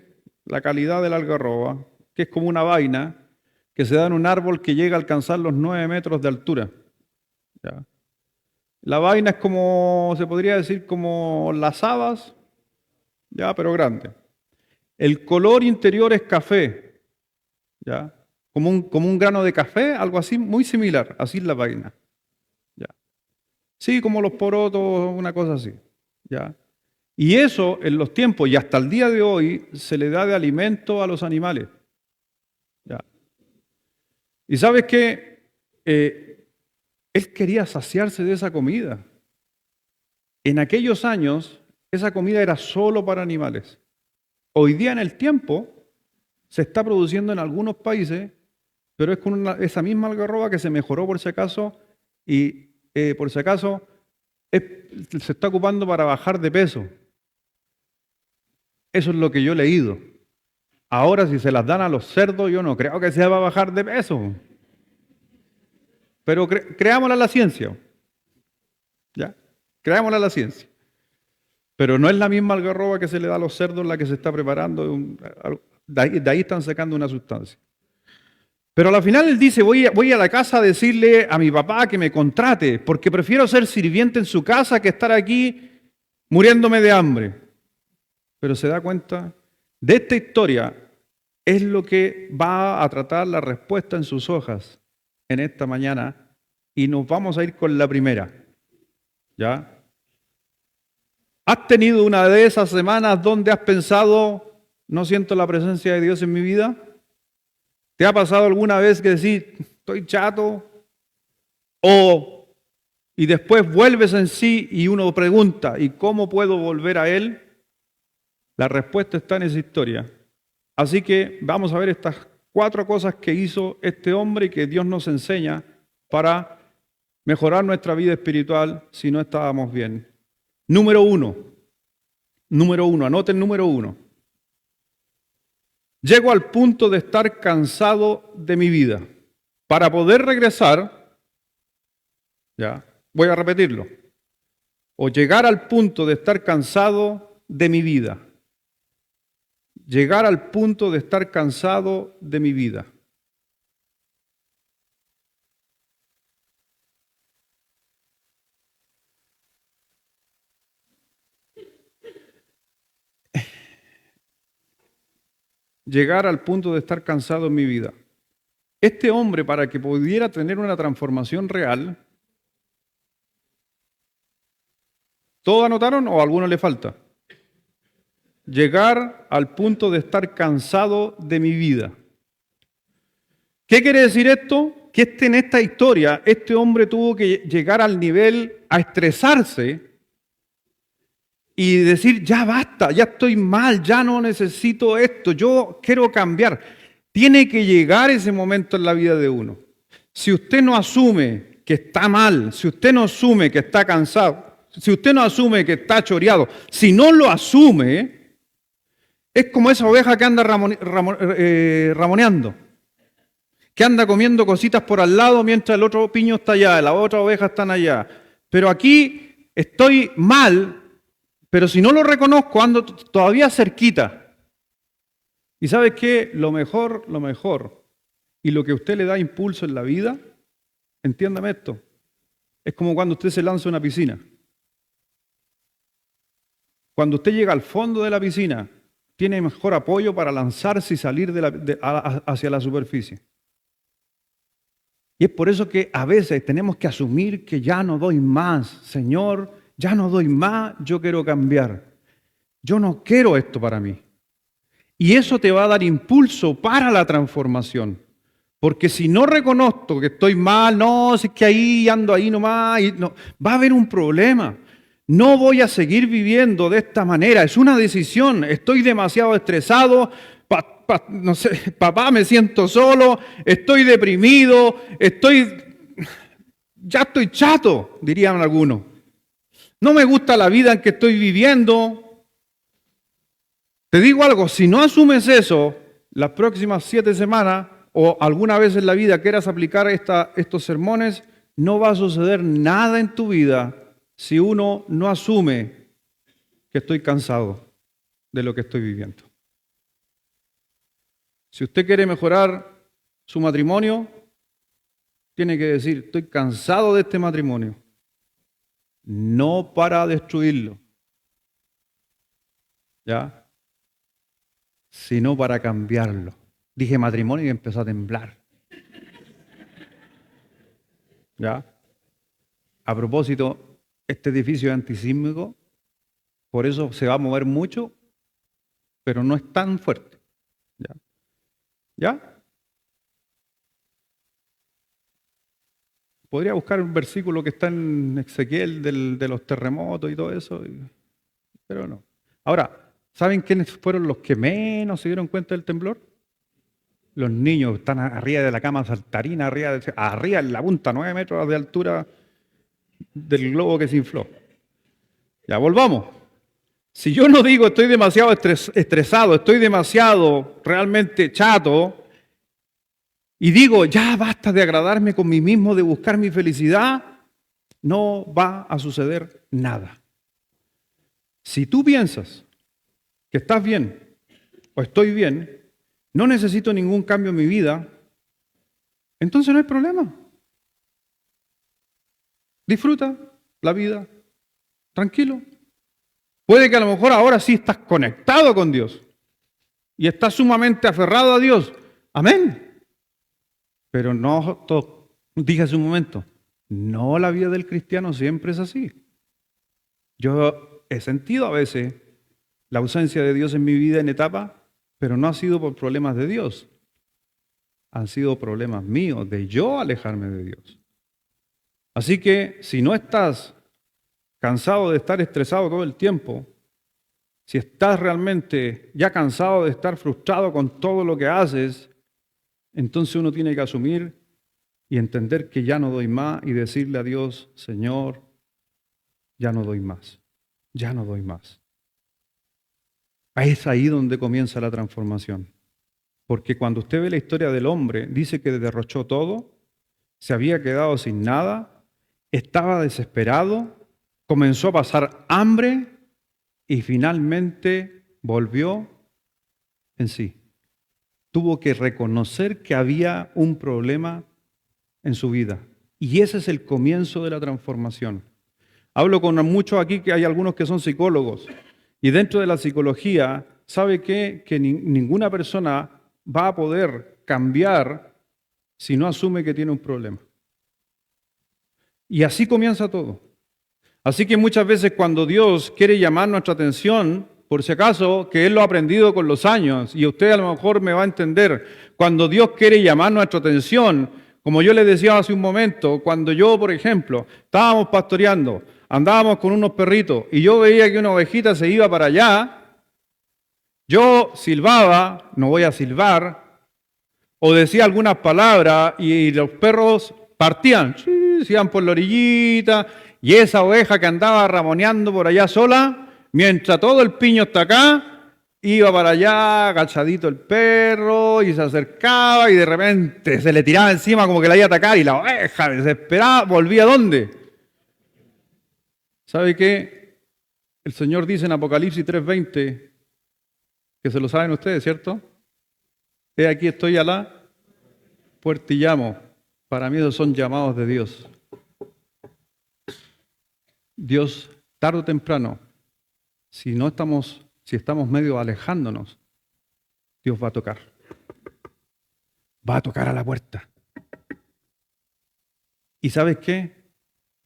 la calidad de la algarroba, que es como una vaina que se da en un árbol que llega a alcanzar los 9 metros de altura. ¿Ya? La vaina es como, se podría decir, como las habas, ya, pero grande. El color interior es café, ya, como un grano de café, algo así, muy similar, así es la vaina. Ya. Sí, como los porotos, una cosa así. ¿Ya? Y eso en los tiempos y hasta el día de hoy se le da de alimento a los animales. ¿Ya? Y sabes qué, él quería saciarse de esa comida. En aquellos años, esa comida era solo para animales. Hoy día en el tiempo se está produciendo en algunos países, pero es con esa misma algarroba que se mejoró por si acaso y por si acaso se está ocupando para bajar de peso. Eso es lo que yo he leído. Ahora si se las dan a los cerdos, yo no creo que se va a bajar de peso. Pero creámosla a la ciencia. ¿Ya? Creámosla a la ciencia. Pero no es la misma algarroba que se le da a los cerdos la que se está preparando. De ahí están sacando una sustancia. Pero al final él dice, voy a la casa a decirle a mi papá que me contrate, porque prefiero ser sirviente en su casa que estar aquí muriéndome de hambre. Pero se da cuenta, de esta historia es lo que va a tratar la respuesta en sus hojas en esta mañana y nos vamos a ir con la primera. ¿Ya? ¿Has tenido una de esas semanas donde has pensado, no siento la presencia de Dios en mi vida? ¿Te ha pasado alguna vez que decís, estoy chato? Y después vuelves en sí y uno pregunta, ¿y cómo puedo volver a Él? La respuesta está en esa historia. Así que vamos a ver estas 4 cosas que hizo este hombre y que Dios nos enseña para mejorar nuestra vida espiritual si no estábamos bien. Número uno, anoten número 1. Llego al punto de estar cansado de mi vida. Para poder regresar, ya, voy a repetirlo, o llegar al punto de estar cansado de mi vida. Llegar al punto de estar cansado de mi vida. Llegar al punto de estar cansado en mi vida. Este hombre, para que pudiera tener una transformación real, ¿todos anotaron o a alguno le falta? Llegar al punto de estar cansado de mi vida. ¿Qué quiere decir esto? Que en esta historia, este hombre tuvo que llegar al nivel a estresarse y decir, ya basta, ya estoy mal, ya no necesito esto, yo quiero cambiar. Tiene que llegar ese momento en la vida de uno. Si usted no asume que está mal, si usted no asume que está cansado, si usted no asume que está choreado, si no lo asume, es como esa oveja que anda ramoneando, que anda comiendo cositas por al lado mientras el otro piño está allá, las otras ovejas están allá. Pero aquí estoy mal, pero si no lo reconozco, ando todavía cerquita. ¿Y sabes qué? Lo mejor, y lo que a usted le da impulso en la vida, entiéndame esto, es como cuando usted se lanza a una piscina. Cuando usted llega al fondo de la piscina, tiene mejor apoyo para lanzarse y salir hacia la superficie. Y es por eso que a veces tenemos que asumir que ya no doy más. Señor, ya no doy más, yo quiero cambiar. Yo no quiero esto para mí. Y eso te va a dar impulso para la transformación. Porque si no reconozco que estoy mal, no, si es que ahí ando ahí nomás, no, va a haber un problema. No voy a seguir viviendo de esta manera, es una decisión, estoy demasiado estresado, no sé, papá, me siento solo, estoy deprimido, ya estoy chato, dirían algunos. No me gusta la vida en que estoy viviendo. Te digo algo, si no asumes eso, las próximas 7 semanas o alguna vez en la vida quieras aplicar estos sermones, no va a suceder nada en tu vida si uno no asume que estoy cansado de lo que estoy viviendo. Si usted quiere mejorar su matrimonio, tiene que decir, estoy cansado de este matrimonio. No para destruirlo, ¿ya? Sino para cambiarlo. Dije matrimonio y empezó a temblar. ¿Ya? A propósito, este edificio es antisísmico, por eso se va a mover mucho, pero no es tan fuerte. ¿Ya? ¿Ya? Podría buscar un versículo que está en Ezequiel de los terremotos y todo eso, pero no. Ahora, ¿saben quiénes fueron los que menos se dieron cuenta del temblor? Los niños están arriba de la cama saltarina, arriba en la punta, 9 metros de altura del globo que se infló. Ya, volvamos. Si yo no digo estoy demasiado estresado, estoy demasiado realmente chato, y digo, ya basta de agradarme con mí mismo, de buscar mi felicidad, no va a suceder nada. Si tú piensas que estás bien o estoy bien, no necesito ningún cambio en mi vida, entonces no hay problema. Disfruta la vida, tranquilo. Puede que a lo mejor ahora sí estás conectado con Dios y estás sumamente aferrado a Dios. Amén. Pero no, dije hace un momento, no, la vida del cristiano siempre es así. Yo he sentido a veces la ausencia de Dios en mi vida en etapa, pero no ha sido por problemas de Dios. Han sido problemas míos, de yo alejarme de Dios. Así que si no estás cansado de estar estresado todo el tiempo, si estás realmente ya cansado de estar frustrado con todo lo que haces, entonces uno tiene que asumir y entender que ya no doy más y decirle a Dios, Señor, ya no doy más, ya no doy más. Es ahí donde comienza la transformación. Porque cuando usted ve la historia del hombre, dice que derrochó todo, se había quedado sin nada, estaba desesperado, comenzó a pasar hambre y finalmente volvió en sí. Tuvo que reconocer que había un problema en su vida. Y ese es el comienzo de la transformación. Hablo con muchos aquí que hay algunos que son psicólogos. Y dentro de la psicología, ¿sabe qué? Que ninguna persona va a poder cambiar si no asume que tiene un problema. Y así comienza todo. Así que muchas veces cuando Dios quiere llamar nuestra atención, por si acaso, que Él lo ha aprendido con los años, y usted a lo mejor me va a entender, cuando Dios quiere llamar nuestra atención, como yo le decía hace un momento, cuando yo, por ejemplo, estábamos pastoreando, andábamos con unos perritos, y yo veía que una ovejita se iba para allá, yo silbaba, no voy a silbar, o decía algunas palabras, y los perros partían, se iban por la orillita, y esa oveja que andaba ramoneando por allá sola, mientras todo el piño está acá, iba para allá, agachadito el perro, y se acercaba, y de repente se le tiraba encima como que la iba a atacar, y la oveja desesperada volvía ¿a dónde? ¿Sabe qué? El Señor dice en Apocalipsis 3:20, que se lo saben ustedes, ¿cierto? He aquí estoy a la puerta y llamo. Para mí esos son llamados de Dios. Dios, tarde o temprano, si estamos medio alejándonos, Dios va a tocar. Va a tocar a la puerta. ¿Y sabes qué?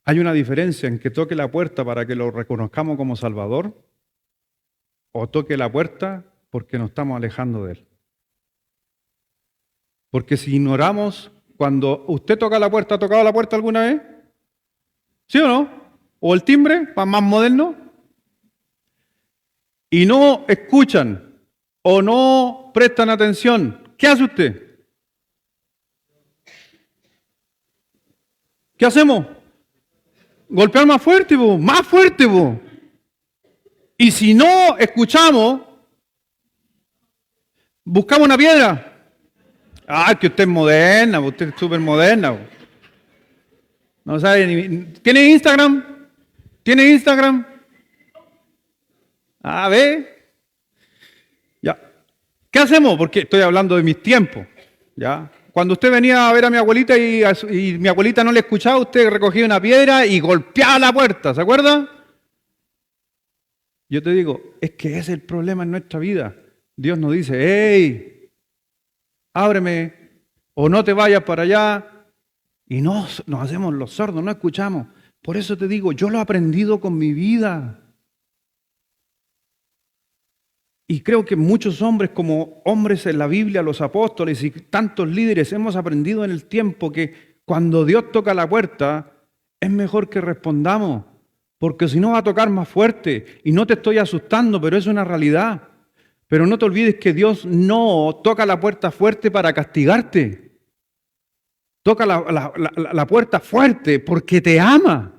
Hay una diferencia en que toque la puerta para que lo reconozcamos como Salvador o toque la puerta porque nos estamos alejando de Él. Porque si ignoramos, cuando usted toca la puerta, ¿ha tocado la puerta alguna vez? ¿Sí o no? ¿O el timbre, más moderno? Y no escuchan o no prestan atención. ¿Qué hace usted? ¿Qué hacemos? Golpear más fuerte, po, más fuerte, po. Y si no escuchamos, buscamos una piedra. Ah, que usted es moderna, usted es súper moderna. No sabe ni... ¿Tiene Instagram? ¿Tiene Instagram? A ver. Ya. ¿Qué hacemos? Porque estoy hablando de mis tiempos. ¿Ya? Cuando usted venía a ver a mi abuelita y mi abuelita no le escuchaba, usted recogía una piedra y golpeaba la puerta, ¿se acuerda? Yo te digo, es que ese es el problema en nuestra vida. Dios nos dice, hey, ábreme, o no te vayas para allá. Y nos hacemos los sordos, no escuchamos. Por eso te digo, yo lo he aprendido con mi vida. Y creo que muchos hombres, como hombres en la Biblia, los apóstoles y tantos líderes, hemos aprendido en el tiempo que cuando Dios toca la puerta, es mejor que respondamos, porque si no va a tocar más fuerte. Y no te estoy asustando, pero es una realidad. Pero no te olvides que Dios no toca la puerta fuerte para castigarte. Toca la puerta fuerte porque te ama.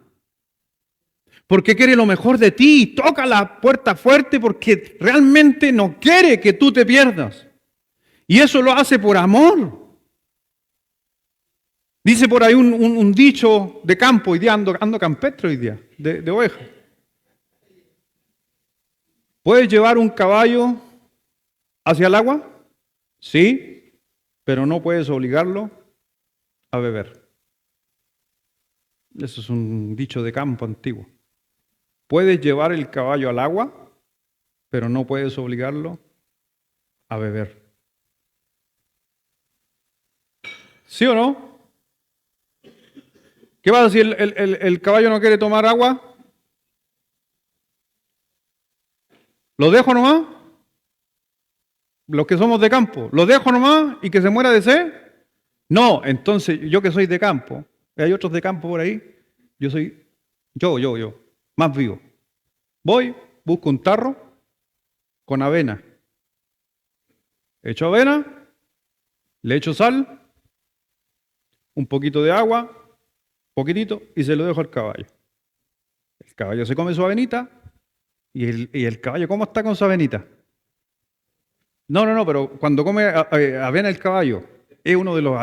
Porque quiere lo mejor de ti. Toca la puerta fuerte porque realmente no quiere que tú te pierdas. Y eso lo hace por amor. Dice por ahí un dicho de campo, hoy día ando campestre hoy día, de oveja. ¿Puedes llevar un caballo hacia el agua? Sí, pero no puedes obligarlo a beber. Eso es un dicho de campo antiguo. Puedes llevar el caballo al agua, pero no puedes obligarlo a beber. ¿Sí o no? ¿Qué pasa si el caballo no quiere tomar agua? ¿Lo dejo nomás? Los que somos de campo, ¿lo dejo nomás y que se muera de sed? No, entonces yo que soy de campo, hay otros de campo por ahí, yo soy, yo, más vivo. Voy, busco un tarro con avena. Echo avena, Le echo sal, un poquito de agua, poquitito, y se lo dejo al caballo. El caballo se come su avenita, y el caballo, ¿cómo está con su avenita? No, pero cuando come avena el caballo, es uno de los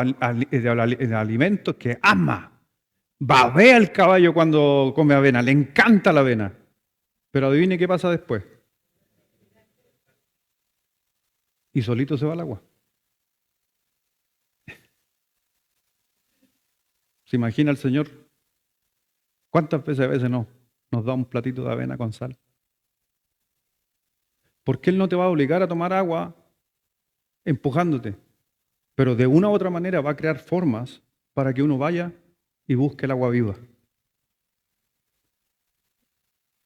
alimentos que ama. Babea el caballo cuando come avena, le encanta la avena. Pero adivine qué pasa después. Y solito se va al agua. ¿Se imagina el Señor? ¿Cuántas veces a veces nos da un platito de avena con sal? Porque Él no te va a obligar a tomar agua empujándote, pero de una u otra manera va a crear formas para que uno vaya y busque el agua viva.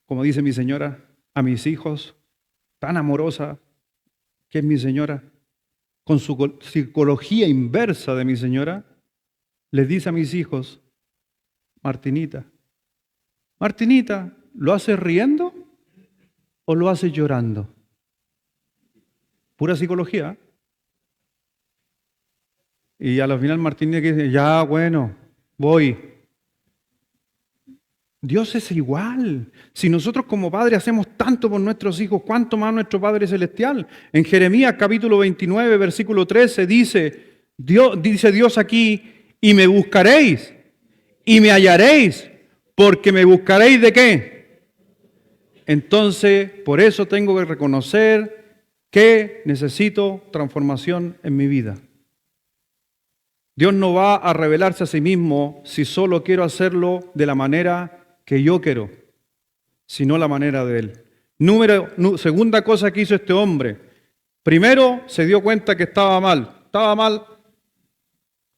Como dice mi señora, a mis hijos, tan amorosa que es mi señora, con su psicología inversa de mi señora, les dice a mis hijos, Martinita, ¿lo haces riendo o lo haces llorando? Pura psicología. Y a la final Martinita que dice, ya bueno, voy. Dios es igual. Si nosotros como padres hacemos tanto por nuestros hijos, ¿cuánto más nuestro Padre Celestial? En Jeremías capítulo 29, versículo 13 dice Dios aquí, y me buscaréis, y me hallaréis, porque me buscaréis ¿de qué? Entonces, por eso tengo que reconocer que necesito transformación en mi vida. Dios no va a revelarse a sí mismo si solo quiero hacerlo de la manera que yo quiero, sino la manera de Él. Segunda cosa que hizo este hombre. Primero se dio cuenta que estaba mal,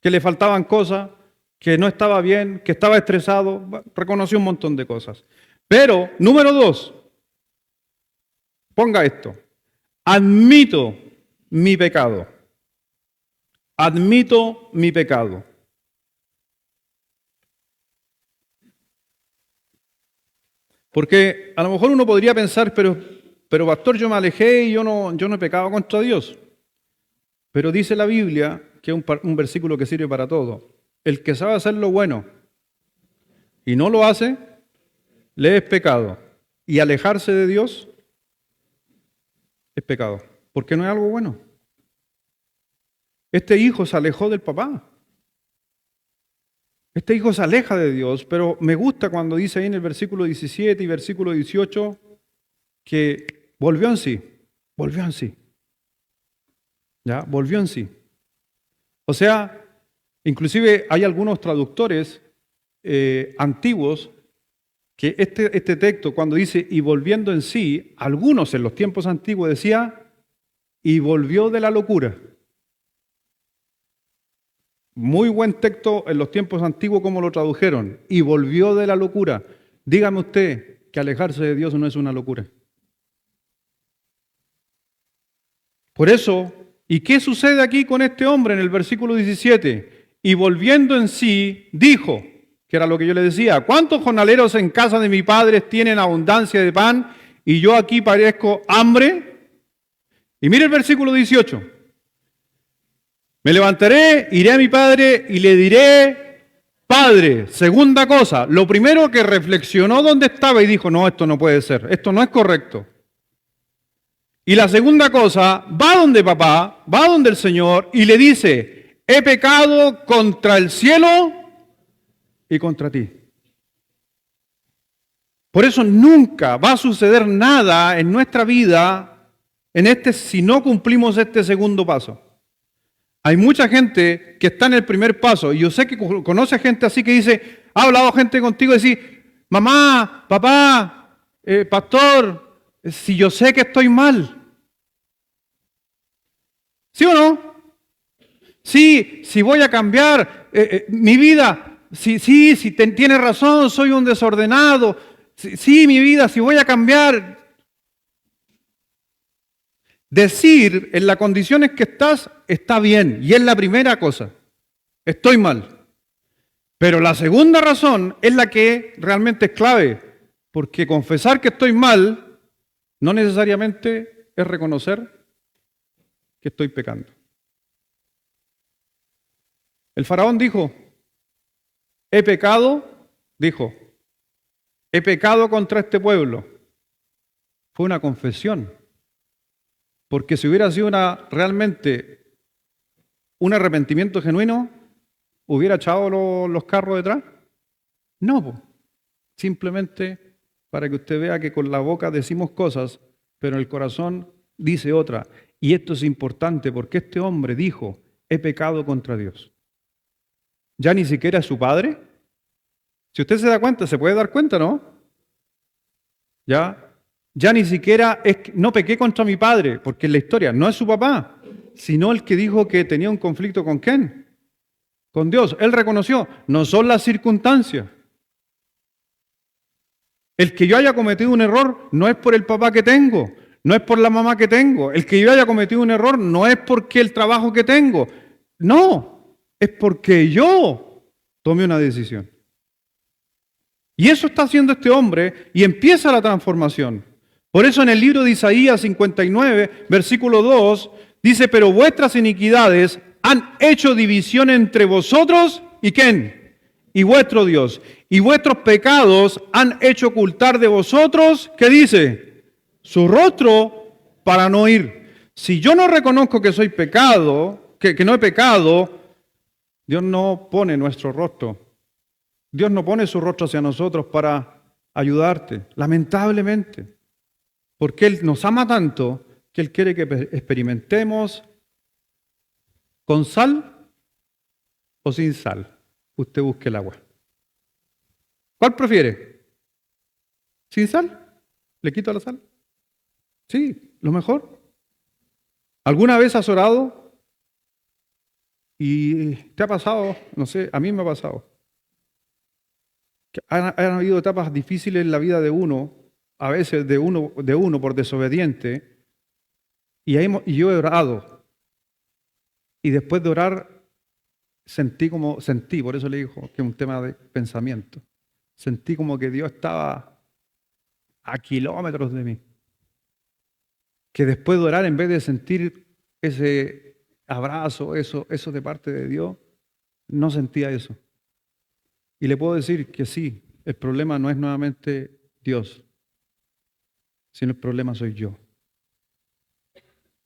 que le faltaban cosas, que no estaba bien, que estaba estresado, reconoció un montón de cosas. Pero, número 2, ponga esto, admito mi pecado. Admito mi pecado. Porque a lo mejor uno podría pensar, pero pastor, yo me alejé y yo no he pecado contra Dios. Pero dice la Biblia, que es un versículo que sirve para todo, el que sabe hacer lo bueno y no lo hace, le es pecado. Y alejarse de Dios es pecado, porque no es algo bueno. Este hijo se alejó del papá. Este hijo se aleja de Dios, pero me gusta cuando dice ahí en el versículo 17 y versículo 18 que volvió en sí. ¿Ya? Volvió en sí. O sea, inclusive hay algunos traductores antiguos que este texto cuando dice y volviendo en sí, algunos en los tiempos antiguos decía y volvió de la locura. Muy buen texto en los tiempos antiguos como lo tradujeron. Y volvió de la locura. Dígame usted que alejarse de Dios no es una locura. Por eso, ¿y qué sucede aquí con este hombre en el versículo 17? Y volviendo en sí, dijo, que era lo que yo le decía, ¿cuántos jornaleros en casa de mi padre tienen abundancia de pan y yo aquí padezco hambre? Y mire el versículo 18. Me levantaré, iré a mi padre y le diré, Padre, segunda cosa, lo primero que reflexionó dónde estaba y dijo, no, esto no puede ser, esto no es correcto. Y la segunda cosa, va donde papá, va donde el Señor y le dice, he pecado contra el cielo y contra ti. Por eso nunca va a suceder nada en nuestra vida si no cumplimos este segundo paso. Hay mucha gente que está en el primer paso, y yo sé que conoce gente así que dice, ha hablado gente contigo y dice, mamá, papá, pastor, si yo sé que estoy mal. ¿Sí o no? Sí, si voy a cambiar mi vida, sí, tiene razón, soy un desordenado, sí, mi vida, si voy a cambiar. Decir en las condiciones que estás está bien, y es la primera cosa. Estoy mal. Pero la segunda razón es la que realmente es clave, porque confesar que estoy mal no necesariamente es reconocer que estoy pecando. El faraón dijo, he pecado, dijo, he pecado contra este pueblo. Fue una confesión. Porque si hubiera sido realmente un arrepentimiento genuino, ¿hubiera echado los carros detrás? No, po. Simplemente para que usted vea que con la boca decimos cosas, pero el corazón dice otra. Y esto es importante porque este hombre dijo, he pecado contra Dios. Ya ni siquiera es su padre. Si usted se da cuenta, se puede dar cuenta, ¿no? Ya ni siquiera no pequé contra mi padre, porque en la historia no es su papá, sino el que dijo que tenía un conflicto con ¿quién? Con Dios. Él reconoció, no son las circunstancias. El que yo haya cometido un error no es por el papá que tengo, no es por la mamá que tengo. El que yo haya cometido un error no es porque el trabajo que tengo. No, es porque yo tomé una decisión. Y eso está haciendo este hombre y empieza la transformación. Por eso en el libro de Isaías 59, versículo 2, dice, pero vuestras iniquidades han hecho división entre vosotros y ¿quién? Y vuestro Dios. Y vuestros pecados han hecho ocultar de vosotros, ¿qué dice? Su rostro para no ir. Si yo no reconozco que soy pecado, que no he pecado, Dios no pone nuestro rostro. Dios no pone su rostro hacia nosotros para ayudarte, lamentablemente. Porque Él nos ama tanto que Él quiere que experimentemos con sal o sin sal. Usted busque el agua. ¿Cuál prefiere? ¿Sin sal? ¿Le quito la sal? Sí, lo mejor. ¿Alguna vez has orado y te ha pasado? No sé, a mí me ha pasado. Han habido etapas difíciles en la vida de uno, a veces de uno por desobediente, y yo he orado. Y después de orar, sentí, por eso le digo que es un tema de pensamiento. Sentí como que Dios estaba a kilómetros de mí. Que después de orar, en vez de sentir ese abrazo, eso de parte de Dios, no sentía eso. Y le puedo decir que sí, el problema no es nuevamente Dios, sino el problema soy yo.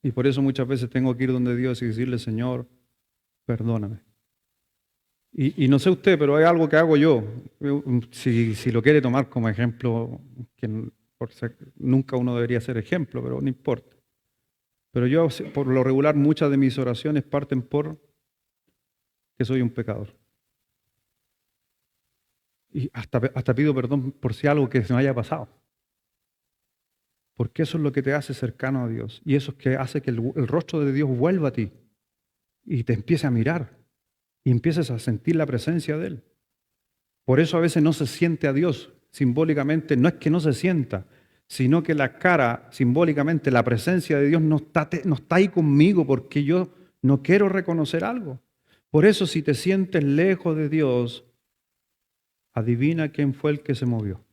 Y por eso muchas veces tengo que ir donde Dios y decirle, Señor, perdóname. Y no sé usted, pero hay algo que hago yo. Si lo quiere tomar como ejemplo, que nunca uno debería ser ejemplo, pero no importa. Pero yo, por lo regular, muchas de mis oraciones parten por que soy un pecador. Y hasta pido perdón por si algo que se me haya pasado. Porque eso es lo que te hace cercano a Dios. Y eso es que hace que el rostro de Dios vuelva a ti. Y te empiece a mirar. Y empieces a sentir la presencia de Él. Por eso a veces no se siente a Dios simbólicamente. No es que no se sienta, sino que la cara, simbólicamente, la presencia de Dios no está ahí conmigo porque yo no quiero reconocer algo. Por eso si te sientes lejos de Dios, adivina quién fue el que se movió.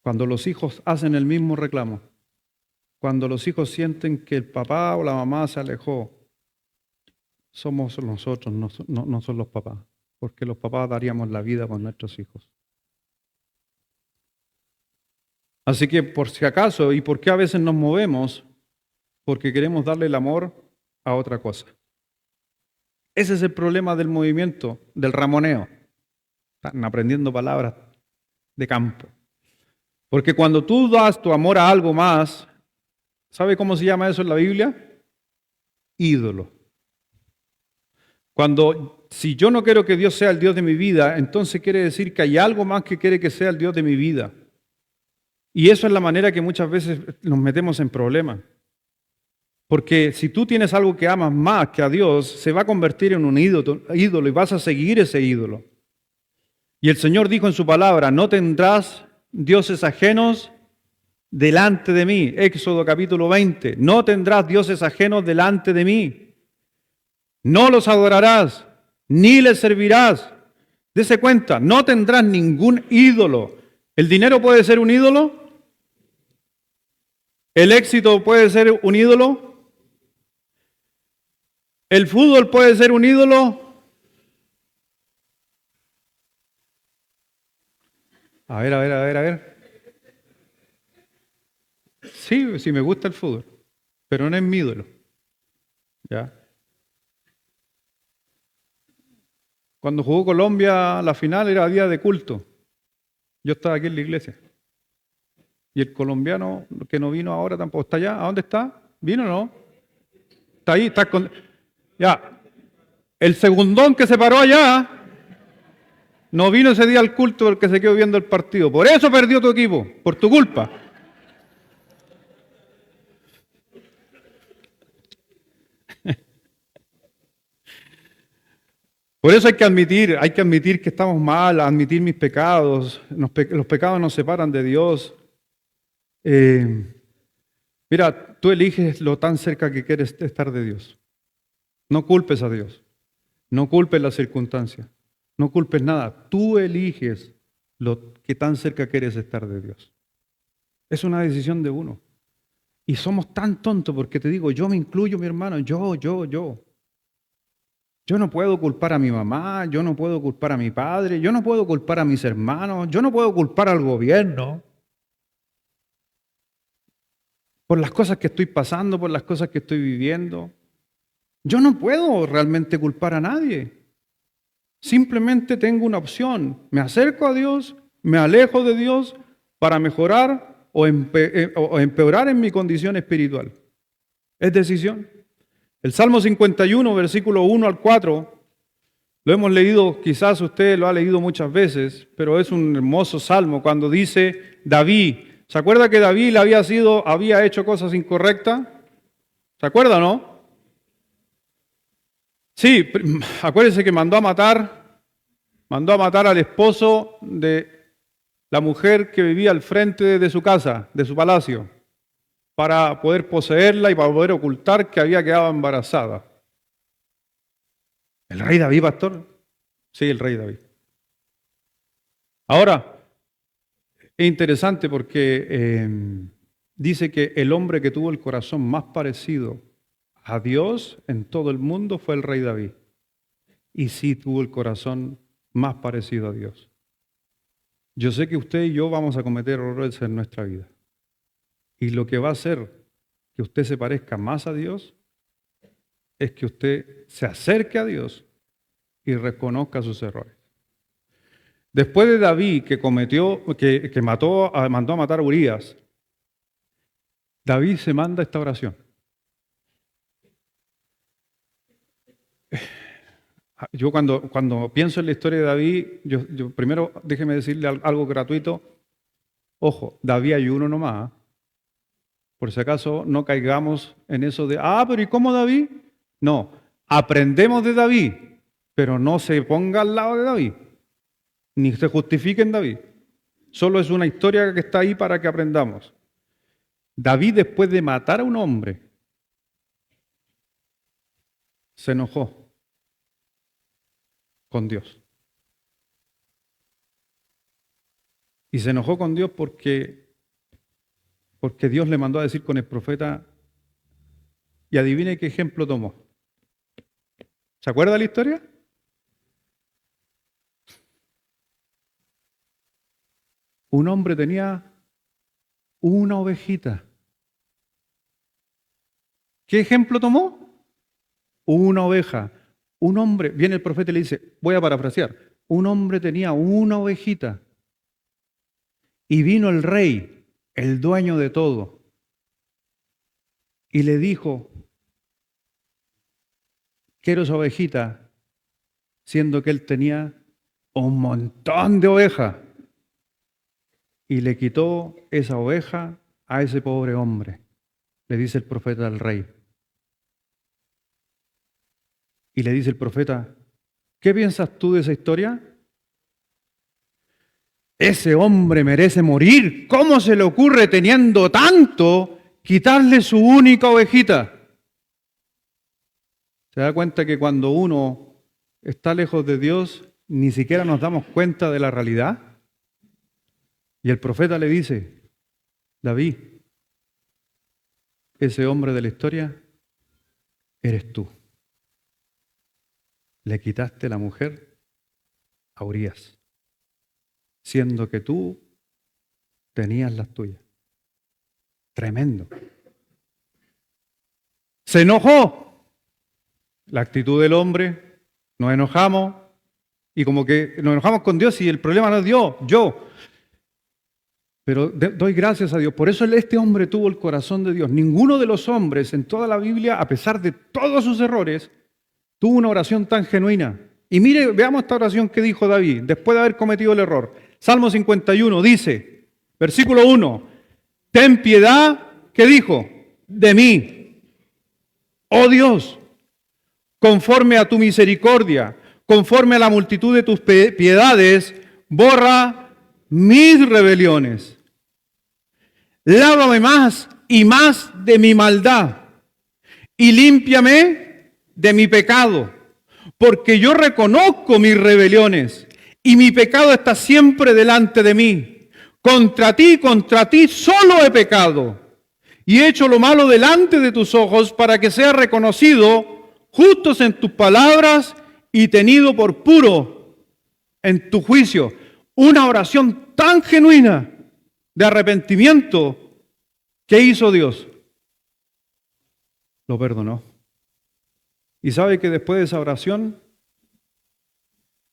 Cuando los hijos hacen el mismo reclamo, cuando los hijos sienten que el papá o la mamá se alejó, somos nosotros, no son los papás, porque los papás daríamos la vida por nuestros hijos. Así que por si acaso, ¿y por qué a veces nos movemos? Porque queremos darle el amor a otra cosa. Ese es el problema del movimiento, del ramoneo. Están aprendiendo palabras de campo. Porque cuando tú das tu amor a algo más, ¿sabe cómo se llama eso en la Biblia? Ídolo. Si yo no quiero que Dios sea el Dios de mi vida, entonces quiere decir que hay algo más que quiere que sea el Dios de mi vida. Y eso es la manera que muchas veces nos metemos en problemas. Porque si tú tienes algo que amas más que a Dios, se va a convertir en un ídolo y vas a seguir ese ídolo. Y el Señor dijo en su palabra, no tendrás dioses ajenos delante de mí. Éxodo capítulo 20, no tendrás dioses ajenos delante de mí. No los adorarás, ni les servirás. Dese cuenta, no tendrás ningún ídolo. ¿El dinero puede ser un ídolo? ¿El éxito puede ser un ídolo? ¿El fútbol puede ser un ídolo? A ver. Sí, sí me gusta el fútbol, pero no es mi ídolo. ¿Ya? Cuando jugó Colombia, la final era día de culto. Yo estaba aquí en la iglesia. Y el colombiano que no vino ahora tampoco está allá. ¿A dónde está? ¿Vino o no? Está ahí, está con... Ya. El segundón que se paró allá no vino ese día al culto porque se quedó viendo el partido. Por eso perdió tu equipo, por tu culpa. Por eso hay que admitir que estamos mal, admitir mis pecados. Los pecados nos separan de Dios. Mira, tú eliges lo tan cerca que quieres estar de Dios. No culpes a Dios. No culpes las circunstancias. No culpes nada. Tú eliges lo que tan cerca quieres estar de Dios. Es una decisión de uno. Y somos tan tontos porque te digo, yo me incluyo, mi hermano, yo. Yo no puedo culpar a mi mamá, yo no puedo culpar a mi padre, yo no puedo culpar a mis hermanos, yo no puedo culpar al gobierno por las cosas que estoy pasando, por las cosas que estoy viviendo. Yo no puedo realmente culpar a nadie. Simplemente tengo una opción. Me acerco a Dios, me alejo de Dios para mejorar o empeorar en mi condición espiritual. Es decisión. El Salmo 51, versículo 1 al 4, lo hemos leído, quizás usted lo ha leído muchas veces, pero es un hermoso salmo cuando dice David. ¿Se acuerda que David había hecho cosas incorrectas? ¿Se acuerda o no? Sí, acuérdese que mandó a matar al esposo de la mujer que vivía al frente de su casa, de su palacio, para poder poseerla y para poder ocultar que había quedado embarazada. ¿El rey David, pastor? Sí, el rey David. Ahora, es interesante porque dice que el hombre que tuvo el corazón más parecido a Dios en todo el mundo fue el rey David. Y sí tuvo el corazón más parecido a Dios. Yo sé que usted y yo vamos a cometer errores en nuestra vida. Y lo que va a hacer que usted se parezca más a Dios es que usted se acerque a Dios y reconozca sus errores. Después de David que mandó a matar a Urías, David se manda esta oración. Yo cuando pienso en la historia de David, yo primero déjeme decirle algo gratuito. Ojo, David hay uno nomás. Por si acaso no caigamos en eso de, pero ¿y cómo David? No, aprendemos de David, pero no se ponga al lado de David, ni se justifique en David. Solo es una historia que está ahí para que aprendamos. David, después de matar a un hombre, se enojó con Dios. Y se enojó con Dios porque Dios le mandó a decir con el profeta, y adivine qué ejemplo tomó. ¿Se acuerda la historia? Un hombre tenía una ovejita. ¿Qué ejemplo tomó? Una oveja. Un hombre, viene el profeta y le dice, voy a parafrasear, un hombre tenía una ovejita y vino el rey, el dueño de todo, y le dijo, quiero esa ovejita, siendo que él tenía un montón de ovejas, y le quitó esa oveja a ese pobre hombre, le dice el profeta al rey. Y le dice el profeta, ¿qué piensas tú de esa historia? Ese hombre merece morir. ¿Cómo se le ocurre, teniendo tanto, quitarle su única ovejita? ¿Se da cuenta que cuando uno está lejos de Dios, ni siquiera nos damos cuenta de la realidad? Y el profeta le dice, David, ese hombre de la historia eres tú. Le quitaste la mujer a Urías, siendo que tú tenías las tuyas. Tremendo. Se enojó. La actitud del hombre, nos enojamos y como que nos enojamos con Dios y el problema no es Dios, yo. Pero doy gracias a Dios. Por eso este hombre tuvo el corazón de Dios. Ninguno de los hombres en toda la Biblia, a pesar de todos sus errores, tuvo una oración tan genuina. Y mire, veamos esta oración que dijo David, después de haber cometido el error. Salmo 51 dice, versículo 1, ten piedad, ¿qué dijo? De mí, oh Dios, conforme a tu misericordia, conforme a la multitud de tus piedades, borra mis rebeliones. Lávame más y más de mi maldad y límpiame de mi pecado, porque yo reconozco mis rebeliones y mi pecado está siempre delante de mí. Contra ti solo he pecado y he hecho lo malo delante de tus ojos para que sea reconocido justos en tus palabras y tenido por puro en tu juicio. Una oración tan genuina de arrepentimiento. ¿Qué hizo Dios? Lo perdonó. Y sabe que después de esa oración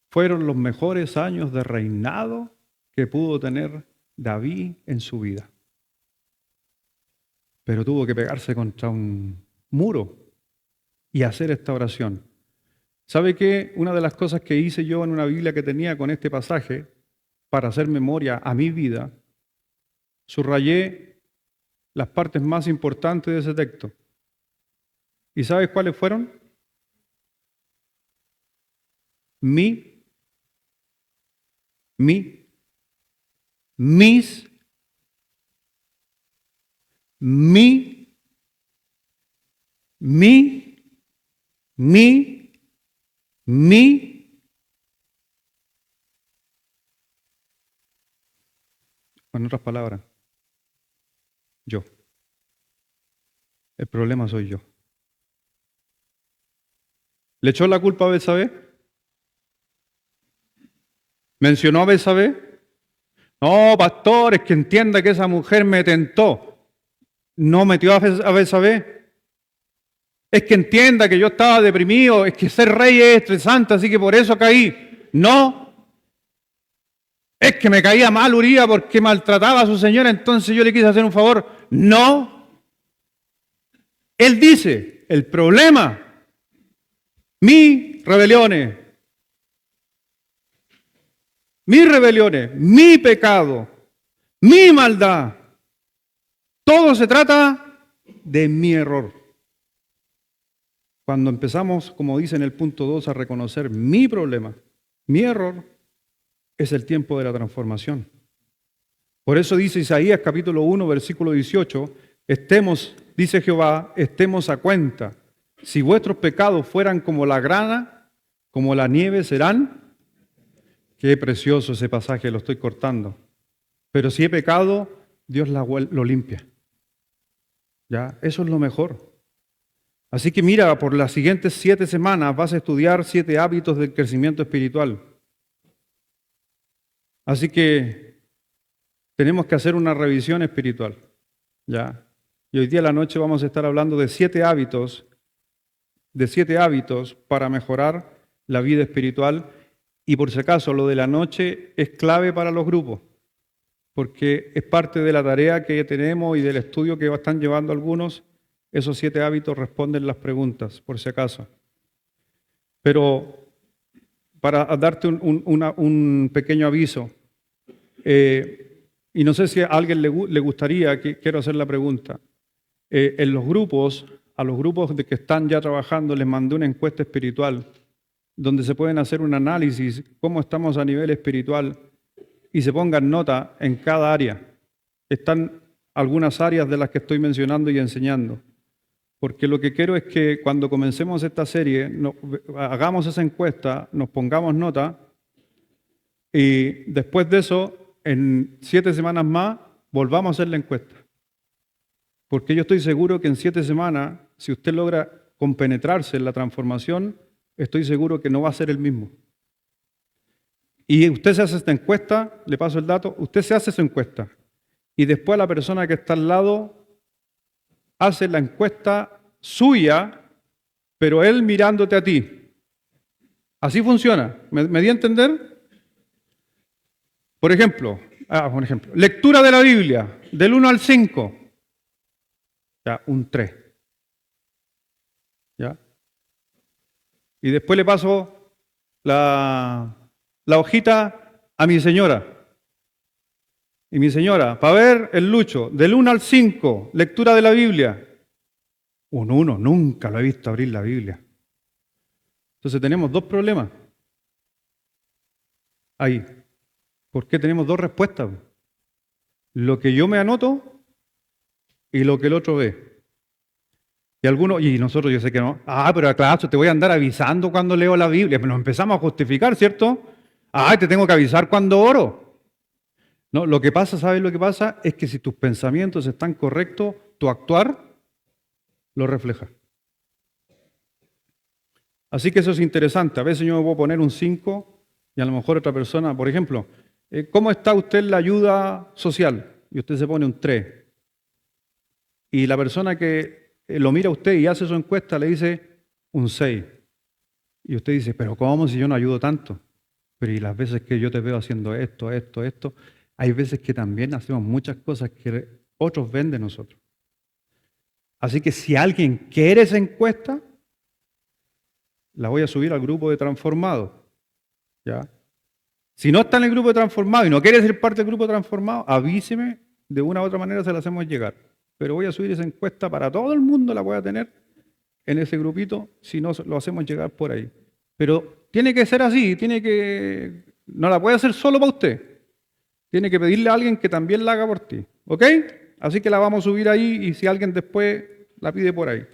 fueron los mejores años de reinado que pudo tener David en su vida. Pero tuvo que pegarse contra un muro y hacer esta oración. ¿Sabe qué? Una de las cosas que hice yo en una Biblia que tenía con este pasaje, para hacer memoria a mi vida, subrayé las partes más importantes de ese texto. ¿Y sabes cuáles fueron? Mis, mi, en otras palabras, yo. El problema soy yo. ¿Le echó la culpa a Betsabé? ¿Mencionó a Betsabé? No, pastor, es que entienda que esa mujer me tentó. ¿No metió a Betsabé? Es que entienda que yo estaba deprimido, es que ser rey es estresante, así que por eso caí. No. Es que me caía mal Uría porque maltrataba a su señora, entonces yo le quise hacer un favor. No. Él dice, el problema, mis rebeliones, mi pecado, mi maldad, todo se trata de mi error. Cuando empezamos, como dice en el punto 2, a reconocer mi problema, mi error, es el tiempo de la transformación. Por eso dice Isaías capítulo 1, versículo 18, estemos, dice Jehová, estemos a cuenta. Si vuestros pecados fueran como la grana, como la nieve serán. Qué precioso ese pasaje, lo estoy cortando. Pero si he pecado, Dios lo limpia. ¿Ya? Eso es lo mejor. Así que mira, por las siguientes 7 semanas vas a estudiar 7 hábitos del crecimiento espiritual. Así que tenemos que hacer una revisión espiritual. ¿Ya? Y hoy día a la noche vamos a estar hablando de 7 hábitos para mejorar la vida espiritual. Y por si acaso, lo de la noche es clave para los grupos, porque es parte de la tarea que tenemos y del estudio que están llevando algunos. Esos 7 hábitos responden las preguntas, por si acaso. Pero para darte un pequeño aviso, y no sé si a alguien le gustaría, quiero hacer la pregunta. En los grupos, a los grupos que están ya trabajando, les mandé una encuesta espiritual donde se pueden hacer un análisis, cómo estamos a nivel espiritual, y se pongan nota en cada área. Están algunas áreas de las que estoy mencionando y enseñando. Porque lo que quiero es que cuando comencemos esta serie, hagamos esa encuesta, nos pongamos nota, y después de eso, en 7 semanas más, volvamos a hacer la encuesta. Porque yo estoy seguro que en 7 semanas, si usted logra compenetrarse en la transformación, estoy seguro que no va a ser el mismo. Y usted se hace esta encuesta, le paso el dato, usted se hace esa encuesta. Y después la persona que está al lado hace la encuesta suya, pero él mirándote a ti. Así funciona. ¿Me di a entender? Por ejemplo, lectura de la Biblia, del 1 al 5. Ya, un 3. ¿Ya? Y después le paso la hojita a mi señora. Y mi señora, para ver el Lucho, del 1 al 5, lectura de la Biblia. Un 1, nunca lo he visto abrir la Biblia. Entonces tenemos 2 problemas. Ahí. ¿Por qué tenemos 2 respuestas? Lo que yo me anoto y lo que el otro ve. Y algunos, y nosotros yo sé que no. Pero claro, te voy a andar avisando cuando leo la Biblia. Nos empezamos a justificar, ¿cierto? Te tengo que avisar cuando oro. No, lo que pasa, ¿sabes lo que pasa? Es que si tus pensamientos están correctos, tu actuar lo refleja. Así que eso es interesante. A veces yo me puedo poner un 5 y a lo mejor otra persona, por ejemplo, ¿cómo está usted en la ayuda social? Y usted se pone un 3. Y la persona que lo mira a usted y hace su encuesta le dice un 6. Y usted dice, pero ¿cómo si yo no ayudo tanto? Pero y las veces que yo te veo haciendo esto, hay veces que también hacemos muchas cosas que otros ven de nosotros. Así que si alguien quiere esa encuesta, la voy a subir al grupo de transformados. ¿Ya? Si no está en el grupo de transformados y no quiere ser parte del grupo de transformados, avíseme, de una u otra manera se la hacemos llegar. Pero voy a subir esa encuesta para todo el mundo, la voy a tener en ese grupito, si no lo hacemos llegar por ahí. Pero tiene que ser así, no la puede hacer solo para usted. Tiene que pedirle a alguien que también la haga por ti. ¿Ok? Así que la vamos a subir ahí y si alguien después la pide por ahí.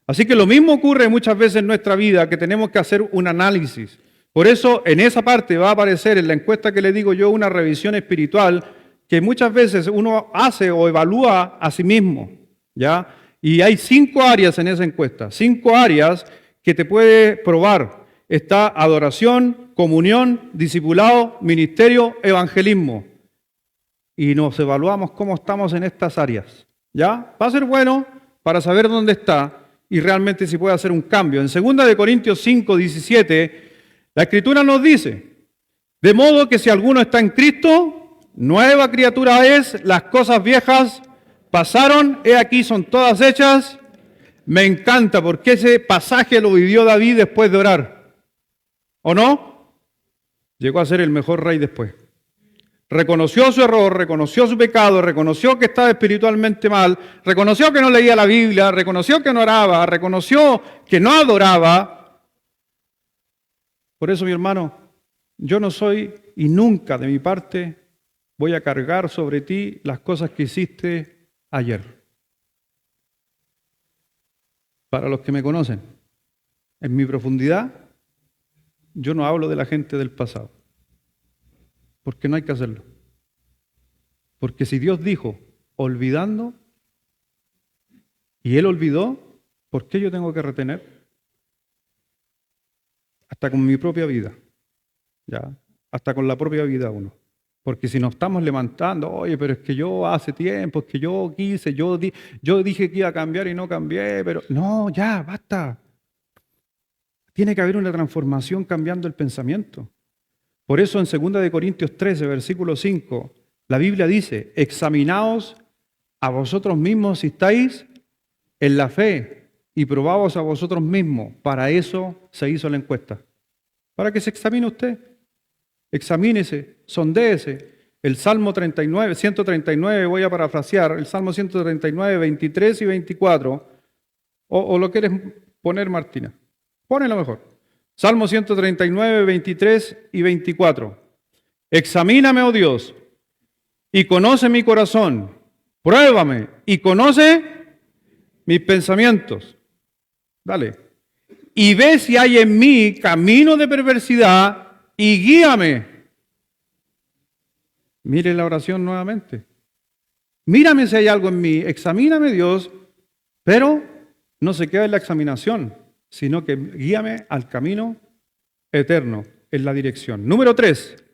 Así que lo mismo ocurre muchas veces en nuestra vida, que tenemos que hacer un análisis. Por eso en esa parte va a aparecer en la encuesta que le digo yo una revisión espiritual que muchas veces uno hace o evalúa a sí mismo. ¿Ya? Y hay 5 áreas en esa encuesta, 5 áreas que te puede probar. Está adoración, comunión, discipulado, ministerio, evangelismo. Y nos evaluamos cómo estamos en estas áreas. ¿Ya? Va a ser bueno para saber dónde está y realmente si puede hacer un cambio. En 2 Corintios 5, 17, la Escritura nos dice, de modo que si alguno está en Cristo, nueva criatura es, las cosas viejas pasaron, he aquí son todas hechas. Me encanta porque ese pasaje lo vivió David después de orar. ¿O no? Llegó a ser el mejor rey después. Reconoció su error, reconoció su pecado, reconoció que estaba espiritualmente mal, reconoció que no leía la Biblia, reconoció que no oraba, reconoció que no adoraba. Por eso, mi hermano, yo no soy y nunca de mi parte voy a cargar sobre ti las cosas que hiciste ayer. Para los que me conocen, en mi profundidad, yo no hablo de la gente del pasado. Porque no hay que hacerlo. Porque si Dios dijo, olvidando, y Él olvidó, ¿por qué yo tengo que retener? Hasta con mi propia vida. ¿Ya? Hasta con la propia vida uno. Porque si nos estamos levantando, oye, pero es que yo hace tiempo, es que yo quise, yo dije que iba a cambiar y no cambié, pero no, ya, basta. Tiene que haber una transformación cambiando el pensamiento. Por eso en 2 Corintios 13, versículo 5, la Biblia dice, examinaos a vosotros mismos si estáis en la fe y probaos a vosotros mismos. Para eso se hizo la encuesta. Para que se examine usted. Examínese, sondéese. El Salmo 139, voy a parafrasear, el Salmo 139, 23 y 24. ¿O lo quieres poner, Martina? Pónelo mejor. Salmo 139, 23 y 24. Examíname, oh Dios, y conoce mi corazón. Pruébame y conoce mis pensamientos. Dale. Y ve si hay en mí camino de perversidad y guíame. Mire la oración nuevamente. Mírame si hay algo en mí, examíname Dios, pero no se queda en la examinación, sino que guíame al camino eterno, en la dirección. Número 3,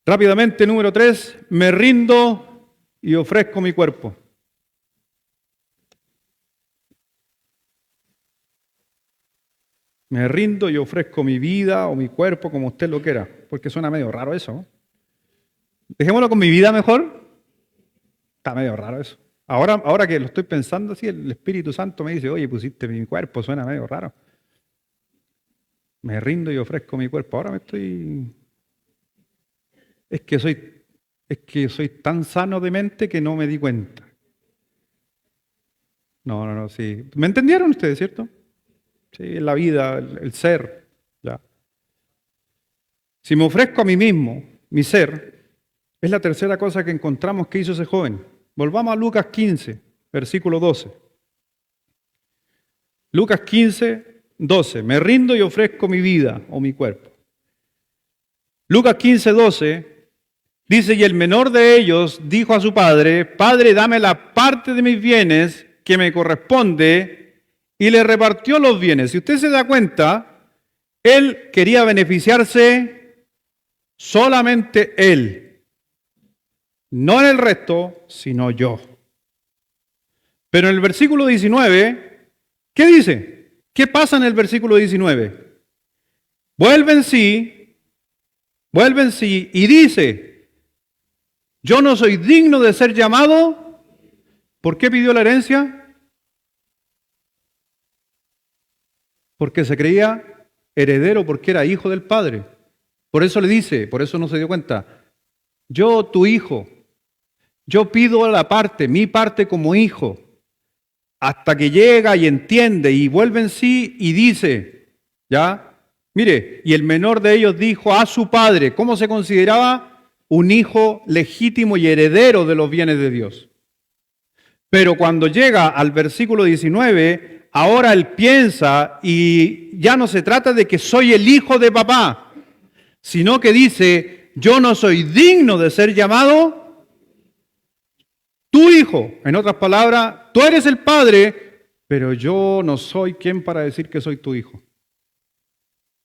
rápidamente, número 3, me rindo y ofrezco mi cuerpo. Me rindo y ofrezco mi vida o mi cuerpo, como usted lo quiera, porque suena medio raro eso, ¿no? Dejémoslo con mi vida mejor. Está medio raro eso. Ahora que lo estoy pensando así, el Espíritu Santo me dice, oye, pusiste mi cuerpo, suena medio raro. Me rindo y ofrezco mi cuerpo. Ahora me estoy... Es que soy tan sano de mente que no me di cuenta. No, sí. ¿Me entendieron ustedes, cierto? Sí, la vida, el ser. Ya. Si me ofrezco a mí mismo, mi ser, es la tercera cosa que encontramos que hizo ese joven. Volvamos a Lucas 15, versículo 12. Lucas 15, 12. Me rindo y ofrezco mi vida o mi cuerpo. Lucas 15, 12 dice, y el menor de ellos dijo a su padre, Padre, dame la parte de mis bienes que me corresponde, y le repartió los bienes. Si usted se da cuenta, él quería beneficiarse solamente él. No en el resto, sino yo. Pero en el versículo 19, ¿qué dice? ¿Qué pasa en el versículo 19? Vuelve en sí, y dice, yo no soy digno de ser llamado. ¿Por qué pidió la herencia? Porque se creía heredero, porque era hijo del Padre. Por eso le dice, por eso no se dio cuenta, yo tu hijo, yo pido la parte, mi parte como hijo, hasta que llega y entiende y vuelve en sí y dice, ¿ya? Mire, y el menor de ellos dijo a su padre, ¿cómo se consideraba? Un hijo legítimo y heredero de los bienes de Dios. Pero cuando llega al versículo 19, ahora él piensa y ya no se trata de que soy el hijo de papá, sino que dice, yo no soy digno de ser llamado tu hijo. En otras palabras, tú eres el padre, pero yo no soy quien para decir que soy tu hijo.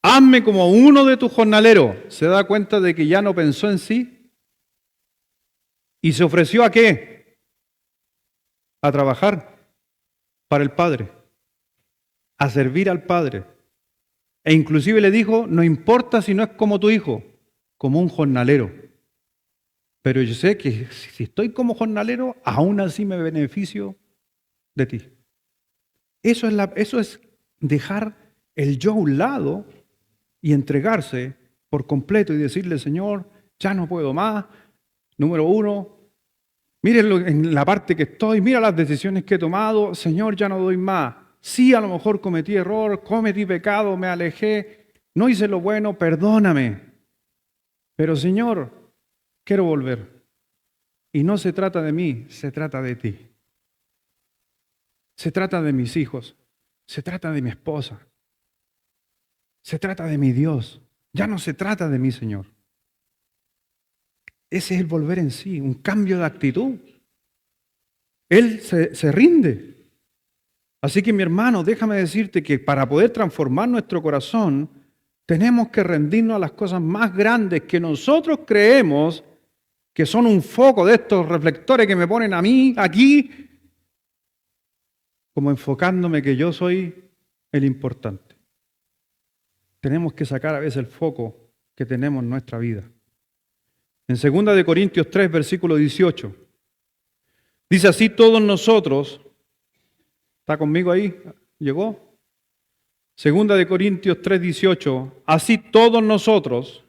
Hazme como uno de tus jornaleros. ¿Se da cuenta de que ya no pensó en sí? ¿Y se ofreció a qué? A trabajar para el Padre, a servir al Padre. E inclusive le dijo, no importa si no es como tu hijo, como un jornalero. Pero yo sé que si estoy como jornalero, aún así me beneficio de ti. Eso es dejar el yo a un lado y entregarse por completo y decirle, Señor, ya no puedo más. Número 1, mírenlo en la parte que estoy, mira las decisiones que he tomado, Señor, ya no doy más. Sí, a lo mejor cometí error, cometí pecado, me alejé, no hice lo bueno, perdóname. Pero Señor, quiero volver. Y no se trata de mí, se trata de ti. Se trata de mis hijos, se trata de mi esposa, se trata de mi Dios. Ya no se trata de mí, Señor. Ese es el volver en sí, un cambio de actitud. Él se rinde. Así que mi hermano, déjame decirte que para poder transformar nuestro corazón, tenemos que rendirnos a las cosas más grandes que nosotros creemos que son un foco de estos reflectores que me ponen a mí aquí, como enfocándome que yo soy el importante. Tenemos que sacar a veces el foco que tenemos en nuestra vida. En 2 Corintios 3, versículo 18, dice así todos nosotros, ¿está conmigo ahí? ¿Llegó? 2 Corintios 3, 18, así todos nosotros,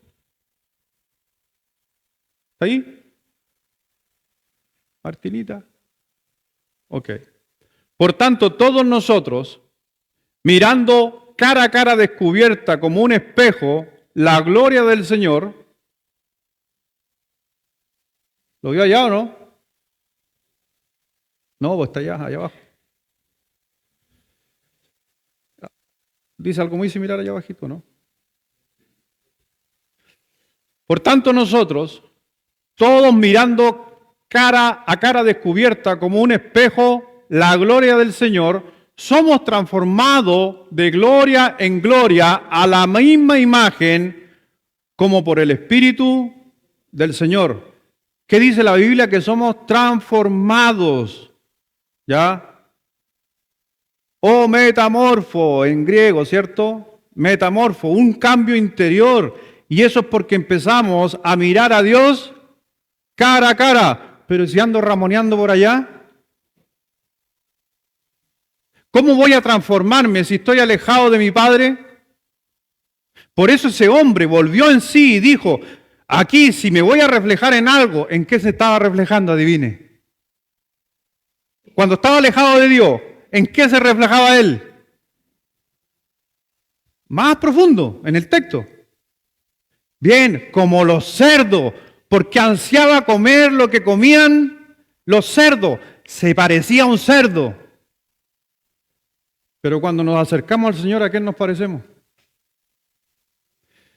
¿está ahí? Martinita. Ok. Por tanto, todos nosotros, mirando cara a cara descubierta como un espejo, la gloria del Señor, ¿lo vio allá o no? No, pues está allá abajo. Dice algo muy similar allá abajito, ¿no? Por tanto, nosotros, todos mirando cara a cara descubierta como un espejo la gloria del Señor, somos transformados de gloria en gloria a la misma imagen como por el Espíritu del Señor. ¿Qué dice la Biblia? Que somos transformados, ¿ya? O metamorfo en griego, ¿cierto? Metamorfo, un cambio interior. Y eso es porque empezamos a mirar a Dios cara a cara. Pero si ando ramoneando por allá, ¿cómo voy a transformarme si estoy alejado de mi Padre? Por eso ese hombre volvió en sí y dijo, aquí si me voy a reflejar en algo, ¿en qué se estaba reflejando? Adivine. Cuando estaba alejado de Dios, ¿en qué se reflejaba él? Más profundo, en el texto. Bien, como los cerdos, porque ansiaba comer lo que comían los cerdos. Se parecía a un cerdo. Pero cuando nos acercamos al Señor, ¿a qué nos parecemos?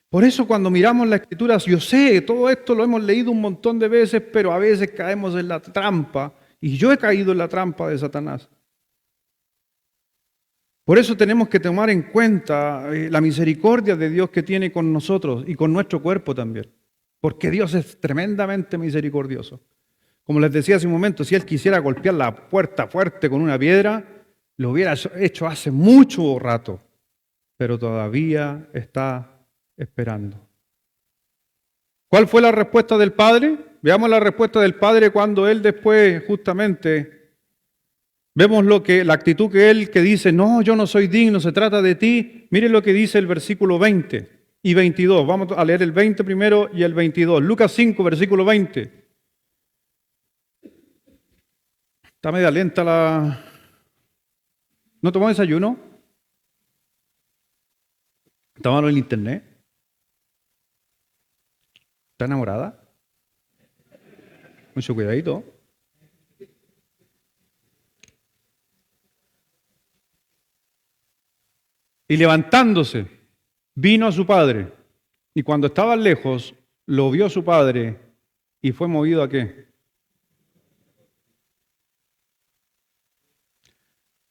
Por eso cuando miramos la Escritura, yo sé, todo esto lo hemos leído un montón de veces, pero a veces caemos en la trampa, y yo he caído en la trampa de Satanás. Por eso tenemos que tomar en cuenta la misericordia de Dios que tiene con nosotros y con nuestro cuerpo también, porque Dios es tremendamente misericordioso. Como les decía hace un momento, si Él quisiera golpear la puerta fuerte con una piedra, lo hubiera hecho hace mucho rato, pero todavía está esperando. ¿Cuál fue la respuesta del Padre? Veamos la respuesta del Padre cuando Él después justamente vemos la actitud que dice, no, yo no soy digno, se trata de ti. Miren lo que dice el versículo 20 y 22. Vamos a leer el 20 primero y el 22. Lucas 5, versículo 20. Está media lenta la... ¿No tomó desayuno? ¿Estaba en el internet? ¿Está enamorada? Mucho cuidadito. Y levantándose, vino a su padre. Y cuando estaba lejos, lo vio su padre y fue movido ¿a qué?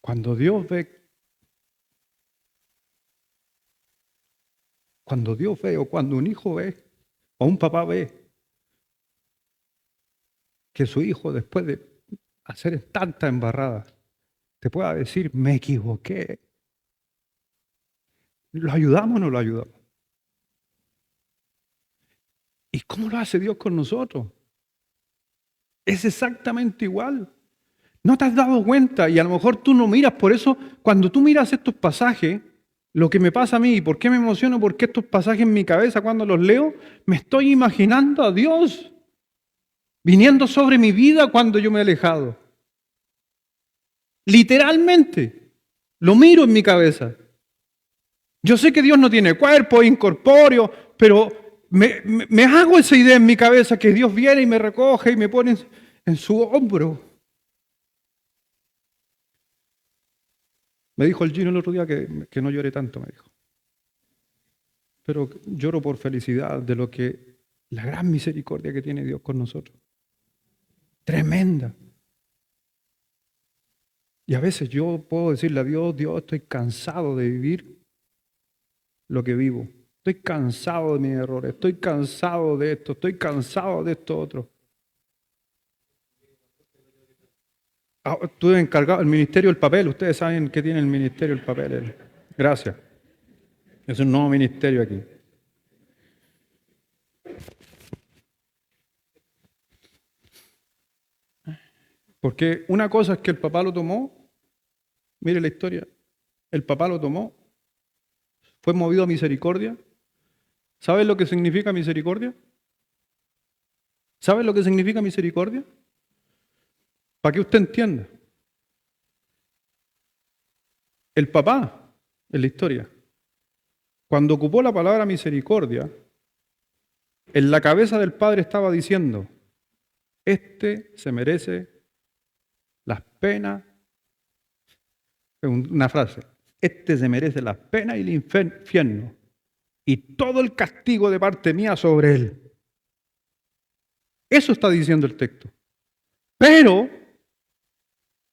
Cuando Dios ve o cuando un hijo ve o un papá ve que su hijo después de hacer tanta embarrada te pueda decir, me equivoqué. ¿Lo ayudamos o no lo ayudamos? ¿Y cómo lo hace Dios con nosotros? Es exactamente igual. ¿No te has dado cuenta? Y a lo mejor tú no miras, por eso cuando tú miras estos pasajes, lo que me pasa a mí, ¿por qué me emociono? Porque estos pasajes en mi cabeza cuando los leo, me estoy imaginando a Dios viniendo sobre mi vida cuando yo me he alejado. Literalmente, lo miro en mi cabeza. Yo sé que Dios no tiene cuerpo, es incorpóreo, pero me hago esa idea en mi cabeza que Dios viene y me recoge y me pone en su hombro. Me dijo el Gino el otro día que no llore tanto, me dijo. Pero lloro por felicidad de la gran misericordia que tiene Dios con nosotros. Tremenda. Y a veces yo puedo decirle a Dios, Dios, estoy cansado de vivir lo que vivo. Estoy cansado de mis errores, estoy cansado de esto, estoy cansado de esto otro. Estuve encargado, el Ministerio del Papel, ustedes saben que tiene el Ministerio del Papel. Gracias. Es un nuevo ministerio aquí. Porque una cosa es que el papá lo tomó, mire la historia, el papá lo tomó, fue movido a misericordia. ¿Sabes lo que significa misericordia? ¿Sabes lo que significa misericordia? Para que usted entienda. El papá, en la historia, cuando ocupó la palabra misericordia, en la cabeza del padre estaba diciendo, este se merece las penas, una frase, este se merece las penas y el infierno y todo el castigo de parte mía sobre él. Eso está diciendo el texto. Pero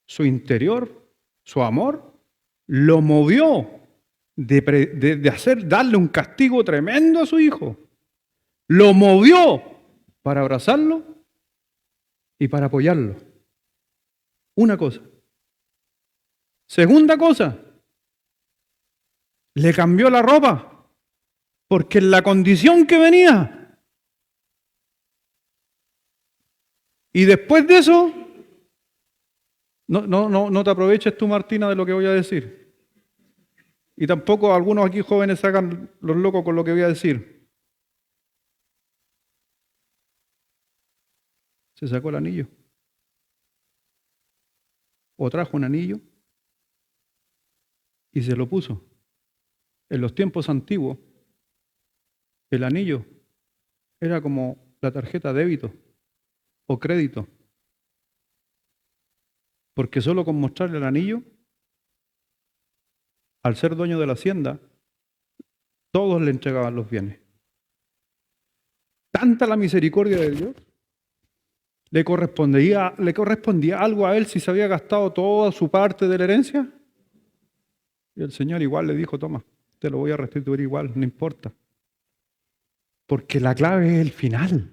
su interior, su amor, lo movió de darle un castigo tremendo a su hijo. Lo movió para abrazarlo y para apoyarlo. Una cosa. Segunda cosa, le cambió la ropa, porque en la condición que venía. Y después de eso, no te aproveches tú, Martina, de lo que voy a decir. Y tampoco algunos aquí jóvenes sacan los locos con lo que voy a decir. Se sacó el anillo. O trajo un anillo y se lo puso. En los tiempos antiguos, el anillo era como la tarjeta débito o crédito. Porque solo con mostrarle el anillo, al ser dueño de la hacienda, todos le entregaban los bienes. Tanta la misericordia de Dios, le correspondía algo a él si se había gastado toda su parte de la herencia. Y el Señor igual le dijo, toma, te lo voy a restituir igual, no importa. Porque la clave es el final.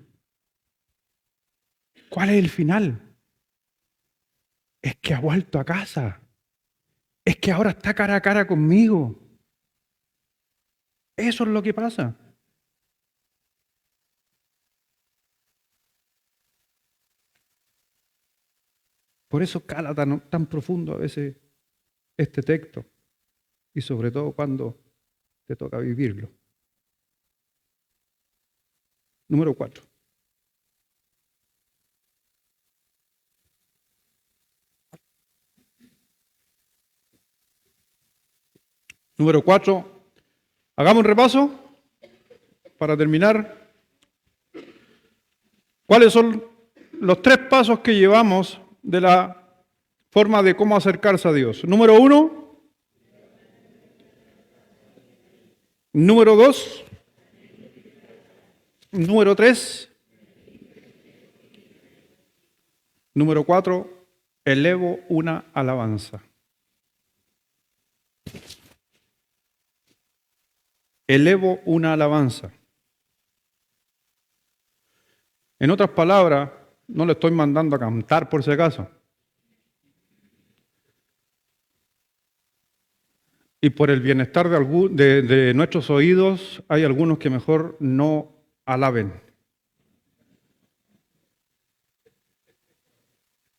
¿Cuál es el final? Es que ha vuelto a casa. Es que ahora está cara a cara conmigo. Eso es lo que pasa. Por eso cala tan profundo a veces este texto. Y sobre todo cuando te toca vivirlo. Número 4. Número 4. Hagamos un repaso para terminar. ¿Cuáles son los 3 pasos que llevamos de la forma de cómo acercarse a Dios? Número 1. Número 2. Número 3. Número 4. Elevo una alabanza. Elevo una alabanza. En otras palabras, no le estoy mandando a cantar por si acaso. Y por el bienestar de nuestros oídos, hay algunos que mejor no alaben.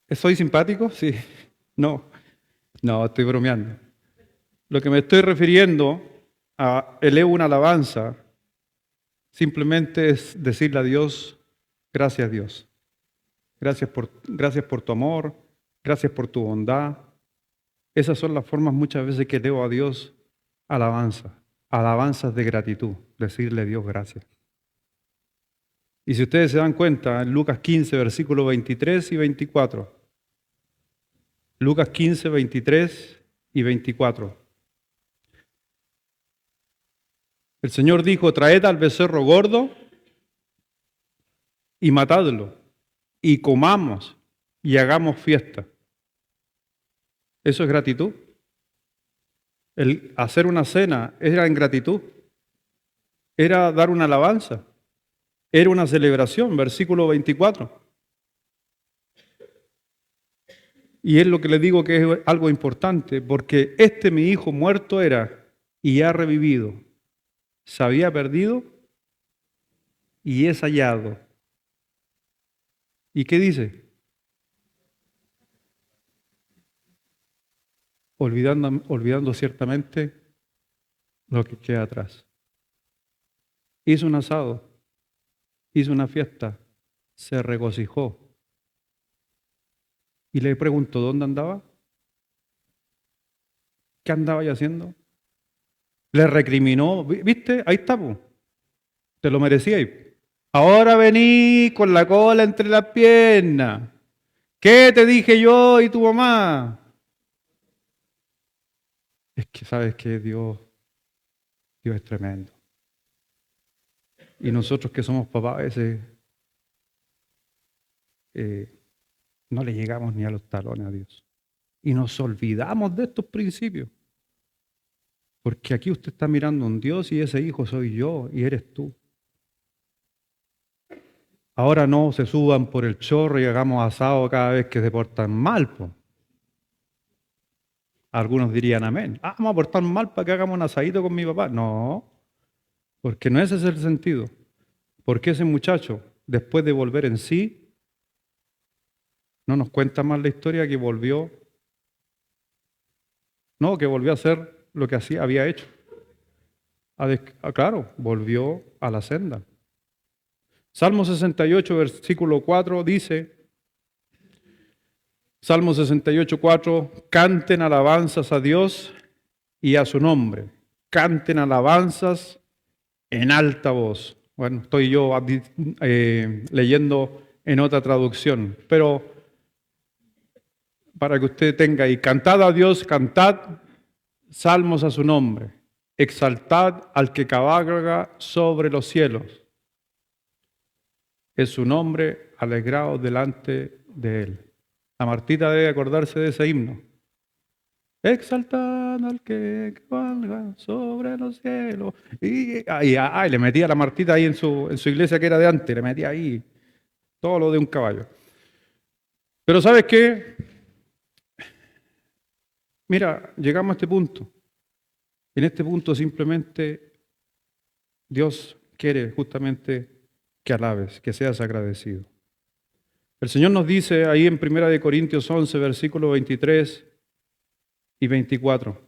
¿Soy simpático? Sí. No, estoy bromeando. Lo que me estoy refiriendo a elevo una alabanza, simplemente es decirle a Dios, gracias Dios. Gracias por tu amor, gracias por tu bondad. Esas son las formas muchas veces que elevo a Dios alabanzas de gratitud, decirle a Dios gracias. Y si ustedes se dan cuenta, en Lucas 15, versículos 23 y 24, Lucas 15, 23 y 24. El Señor dijo, traed al becerro gordo y matadlo, y comamos y hagamos fiesta. ¿Eso es gratitud? El hacer una cena era en gratitud, era dar una alabanza, era una celebración, versículo 24. Y es lo que le digo que es algo importante, porque mi hijo muerto era y ha revivido. Se había perdido y es hallado. ¿Y qué dice? Olvidando ciertamente lo que queda atrás. Hizo un asado, hizo una fiesta, se regocijó. Y le preguntó, ¿dónde andaba? ¿Qué andaba ya haciendo? Le recriminó, ¿viste? Ahí está, po. Te lo merecíais. Ahora vení con la cola entre las piernas. ¿Qué te dije yo y tu mamá? Es que sabes que Dios es tremendo. Y nosotros que somos papás a veces no le llegamos ni a los talones a Dios. Y nos olvidamos de estos principios. Porque aquí usted está mirando a un Dios y ese hijo soy yo y eres tú. Ahora no se suban por el chorro y hagamos asado cada vez que se portan mal, po. Algunos dirían amén. Ah, vamos a portar mal para que hagamos un asadito con mi papá. No, porque no ese es el sentido. Porque ese muchacho, después de volver en sí, no nos cuenta más la historia que volvió, no, que volvió a hacer lo que había hecho. Claro, volvió a la senda. Salmo 68, versículo 4 dice, Salmo 68, 4, canten alabanzas a Dios y a su nombre. Canten alabanzas en alta voz. Bueno, estoy yo leyendo en otra traducción, pero para que usted tenga ahí, cantad a Dios, cantad salmos a su nombre, exaltad al que cabalga sobre los cielos. Es su nombre alegrado delante de él. La Martita debe acordarse de ese himno. Exaltad al que cabalga sobre los cielos. Y le metía a la Martita ahí en su iglesia que era de antes, le metía ahí todo lo de un caballo. Pero ¿sabes qué? Mira, llegamos a este punto. En este punto simplemente Dios quiere justamente que alabes, que seas agradecido. El Señor nos dice ahí en 1 Corintios 11, versículos 23 y 24.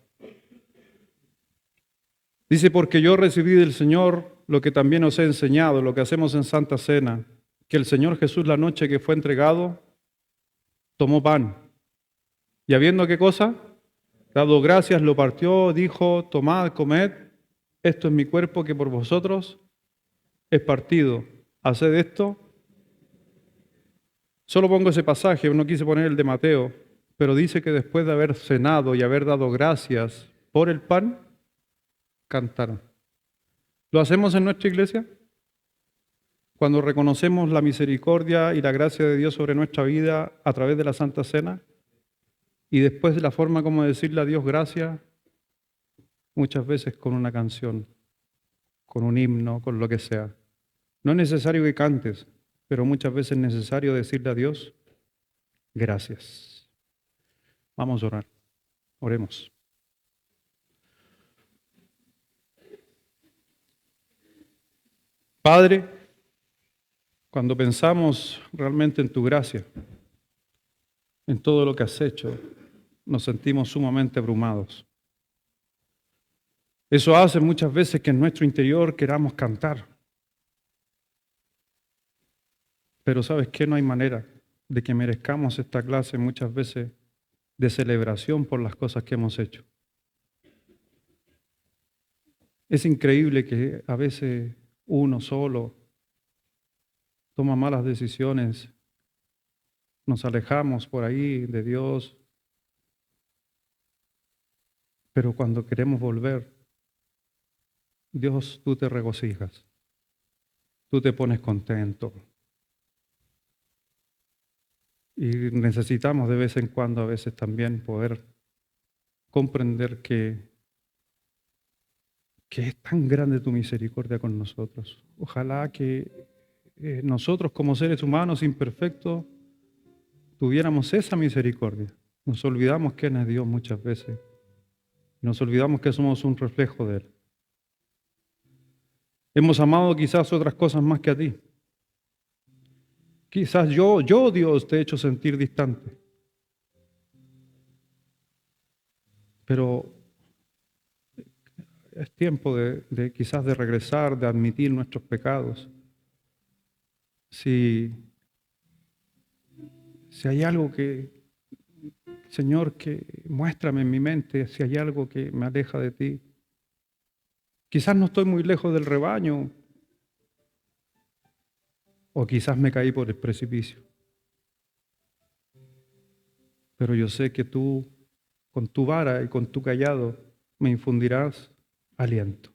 Dice, porque yo recibí del Señor lo que también os he enseñado, lo que hacemos en Santa Cena, que el Señor Jesús la noche que fue entregado, tomó pan. Y habiendo qué cosa, dado gracias, lo partió, dijo, tomad, comed, esto es mi cuerpo que por vosotros es partido. Haced esto. Solo pongo ese pasaje, no quise poner el de Mateo, pero dice que después de haber cenado y haber dado gracias por el pan, cantaron. ¿Lo hacemos en nuestra iglesia? Cuando reconocemos la misericordia y la gracia de Dios sobre nuestra vida a través de la Santa Cena, y después de la forma como decirle a Dios gracias, muchas veces con una canción, con un himno, con lo que sea. No es necesario que cantes, pero muchas veces es necesario decirle a Dios gracias. Vamos a orar. Oremos. Padre, cuando pensamos realmente en tu gracia, en todo lo que has hecho, nos sentimos sumamente abrumados. Eso hace muchas veces que en nuestro interior queramos cantar. Pero ¿sabes qué? No hay manera de que merezcamos esta clase muchas veces de celebración por las cosas que hemos hecho. Es increíble que a veces uno solo toma malas decisiones, nos alejamos por ahí de Dios, pero cuando queremos volver, Dios, tú te regocijas, tú te pones contento. Y necesitamos de vez en cuando, a veces también, poder comprender que es tan grande tu misericordia con nosotros. Ojalá que nosotros como seres humanos imperfectos tuviéramos esa misericordia. Nos olvidamos quién es Dios muchas veces. Nos olvidamos que somos un reflejo de Él. Hemos amado quizás otras cosas más que a ti. Quizás yo Dios, te he hecho sentir distante. Pero es tiempo de quizás de regresar, de admitir nuestros pecados. Si hay algo que, Señor, que muéstrame en mi mente, si hay algo que me aleja de ti. Quizás no estoy muy lejos del rebaño, o quizás me caí por el precipicio. Pero yo sé que tú, con tu vara y con tu cayado, me infundirás aliento.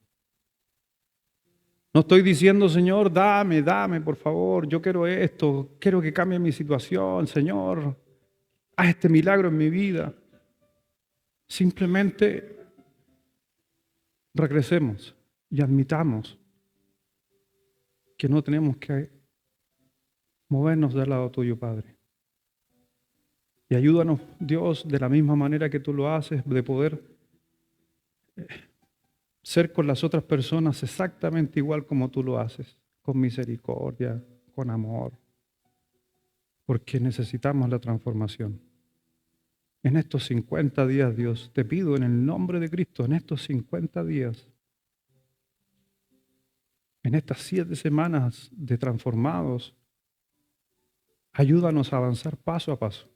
No estoy diciendo, Señor, dame, por favor, yo quiero esto, quiero que cambie mi situación, Señor, haz este milagro en mi vida. Simplemente regresemos y admitamos que no tenemos que movernos del lado tuyo, Padre. Y ayúdanos, Dios, de la misma manera que tú lo haces, de poder ser con las otras personas exactamente igual como tú lo haces, con misericordia, con amor, porque necesitamos la transformación. En estos 50 días, Dios, te pido en el nombre de Cristo, en estos 50 días, en estas 7 semanas de transformados, ayúdanos a avanzar paso a paso.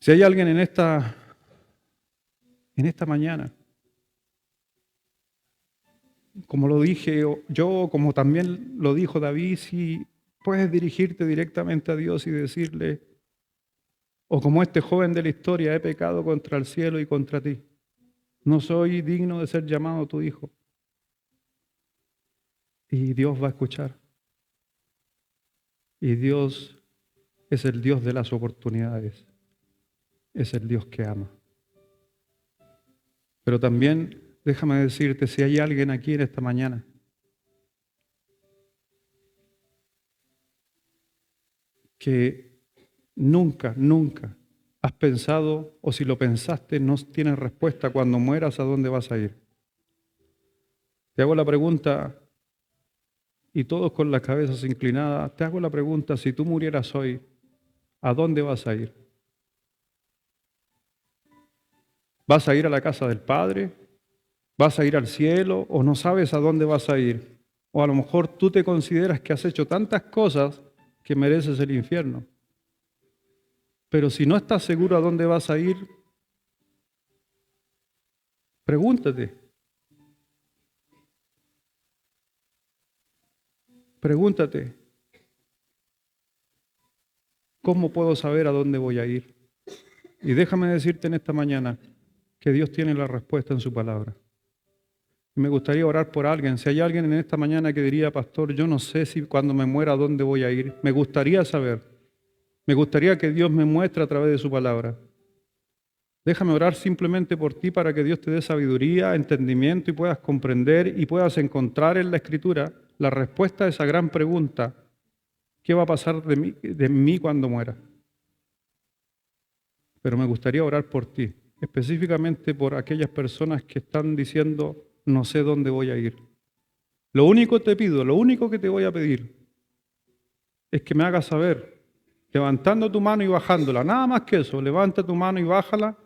Si hay alguien en esta mañana, como lo dije yo, como también lo dijo David, si puedes dirigirte directamente a Dios y decirle, o como este joven de la historia, he pecado contra el cielo y contra ti. No soy digno de ser llamado tu hijo. Y Dios va a escuchar. Y Dios es el Dios de las oportunidades. Es el Dios que ama. Pero también déjame decirte, si hay alguien aquí en esta mañana que nunca has pensado, o si lo pensaste, no tienes respuesta cuando mueras, ¿a dónde vas a ir? Te hago la pregunta, y todos con las cabezas inclinadas, te hago la pregunta, si tú murieras hoy, ¿a dónde vas a ir? ¿Vas a ir a la casa del Padre? ¿Vas a ir al cielo? ¿O no sabes a dónde vas a ir? O a lo mejor tú te consideras que has hecho tantas cosas que mereces el infierno. Pero si no estás seguro a dónde vas a ir, pregúntate. Pregúntate, ¿cómo puedo saber a dónde voy a ir? Y déjame decirte en esta mañana que Dios tiene la respuesta en su palabra. Y me gustaría orar por alguien. Si hay alguien en esta mañana que diría, pastor, yo no sé si cuando me muera a dónde voy a ir. Me gustaría saber. Me gustaría que Dios me muestre a través de su palabra. Déjame orar simplemente por ti para que Dios te dé sabiduría, entendimiento y puedas comprender y puedas encontrar en la Escritura la respuesta a esa gran pregunta. ¿Qué va a pasar de mí cuando muera? Pero me gustaría orar por ti, específicamente por aquellas personas que están diciendo, no sé dónde voy a ir. Lo único que te pido, lo único que te voy a pedir es que me hagas saber, levantando tu mano y bajándola, nada más que eso, levanta tu mano y bájala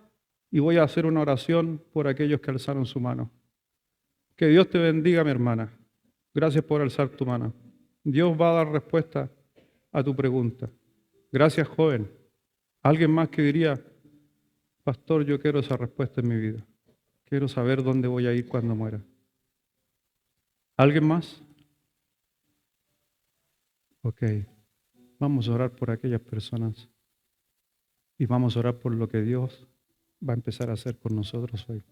y voy a hacer una oración por aquellos que alzaron su mano. Que Dios te bendiga, mi hermana. Gracias por alzar tu mano. Dios va a dar respuesta a tu pregunta. Gracias, joven. Alguien más que diría, pastor, yo quiero esa respuesta en mi vida. Quiero saber dónde voy a ir cuando muera. ¿Alguien más? Ok. Vamos a orar por aquellas personas y vamos a orar por lo que Dios va a empezar a hacer con nosotros hoy.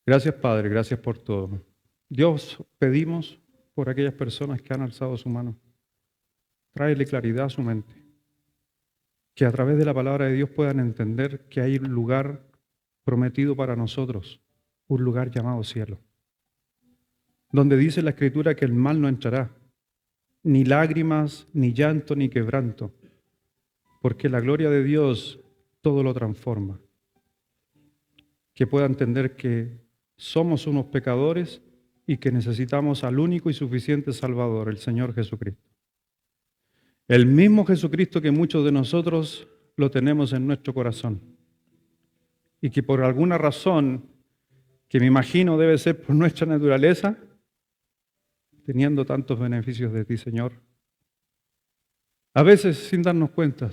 Gracias, Padre, gracias por todo. Dios, pedimos por aquellas personas que han alzado su mano. Tráele claridad a su mente. Que a través de la palabra de Dios puedan entender que hay un lugar prometido para nosotros, un lugar llamado cielo, donde dice la Escritura que el mal no entrará, ni lágrimas, ni llanto, ni quebranto, porque la gloria de Dios todo lo transforma. Que pueda entender que somos unos pecadores y que necesitamos al único y suficiente Salvador, el Señor Jesucristo. El mismo Jesucristo que muchos de nosotros lo tenemos en nuestro corazón y que por alguna razón, que me imagino debe ser por nuestra naturaleza, teniendo tantos beneficios de ti, Señor, a veces sin darnos cuenta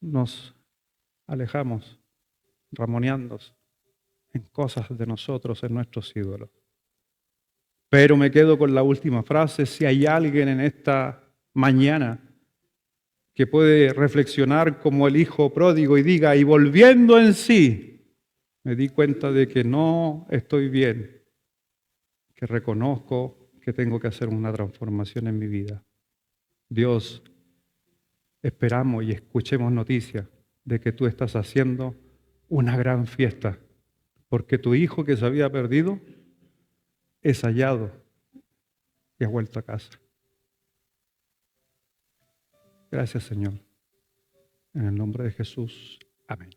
nos alejamos, ramoneando en cosas de nosotros, en nuestros ídolos. Pero me quedo con la última frase: si hay alguien en esta mañana que puede reflexionar como el hijo pródigo y diga, y volviendo en sí, Me di cuenta de que no estoy bien, que reconozco que tengo que hacer una transformación en mi vida. Dios, esperamos y escuchemos noticias de que tú estás haciendo una gran fiesta, porque tu hijo que se había perdido es hallado y ha vuelto a casa. Gracias, Señor. En el nombre de Jesús. Amén.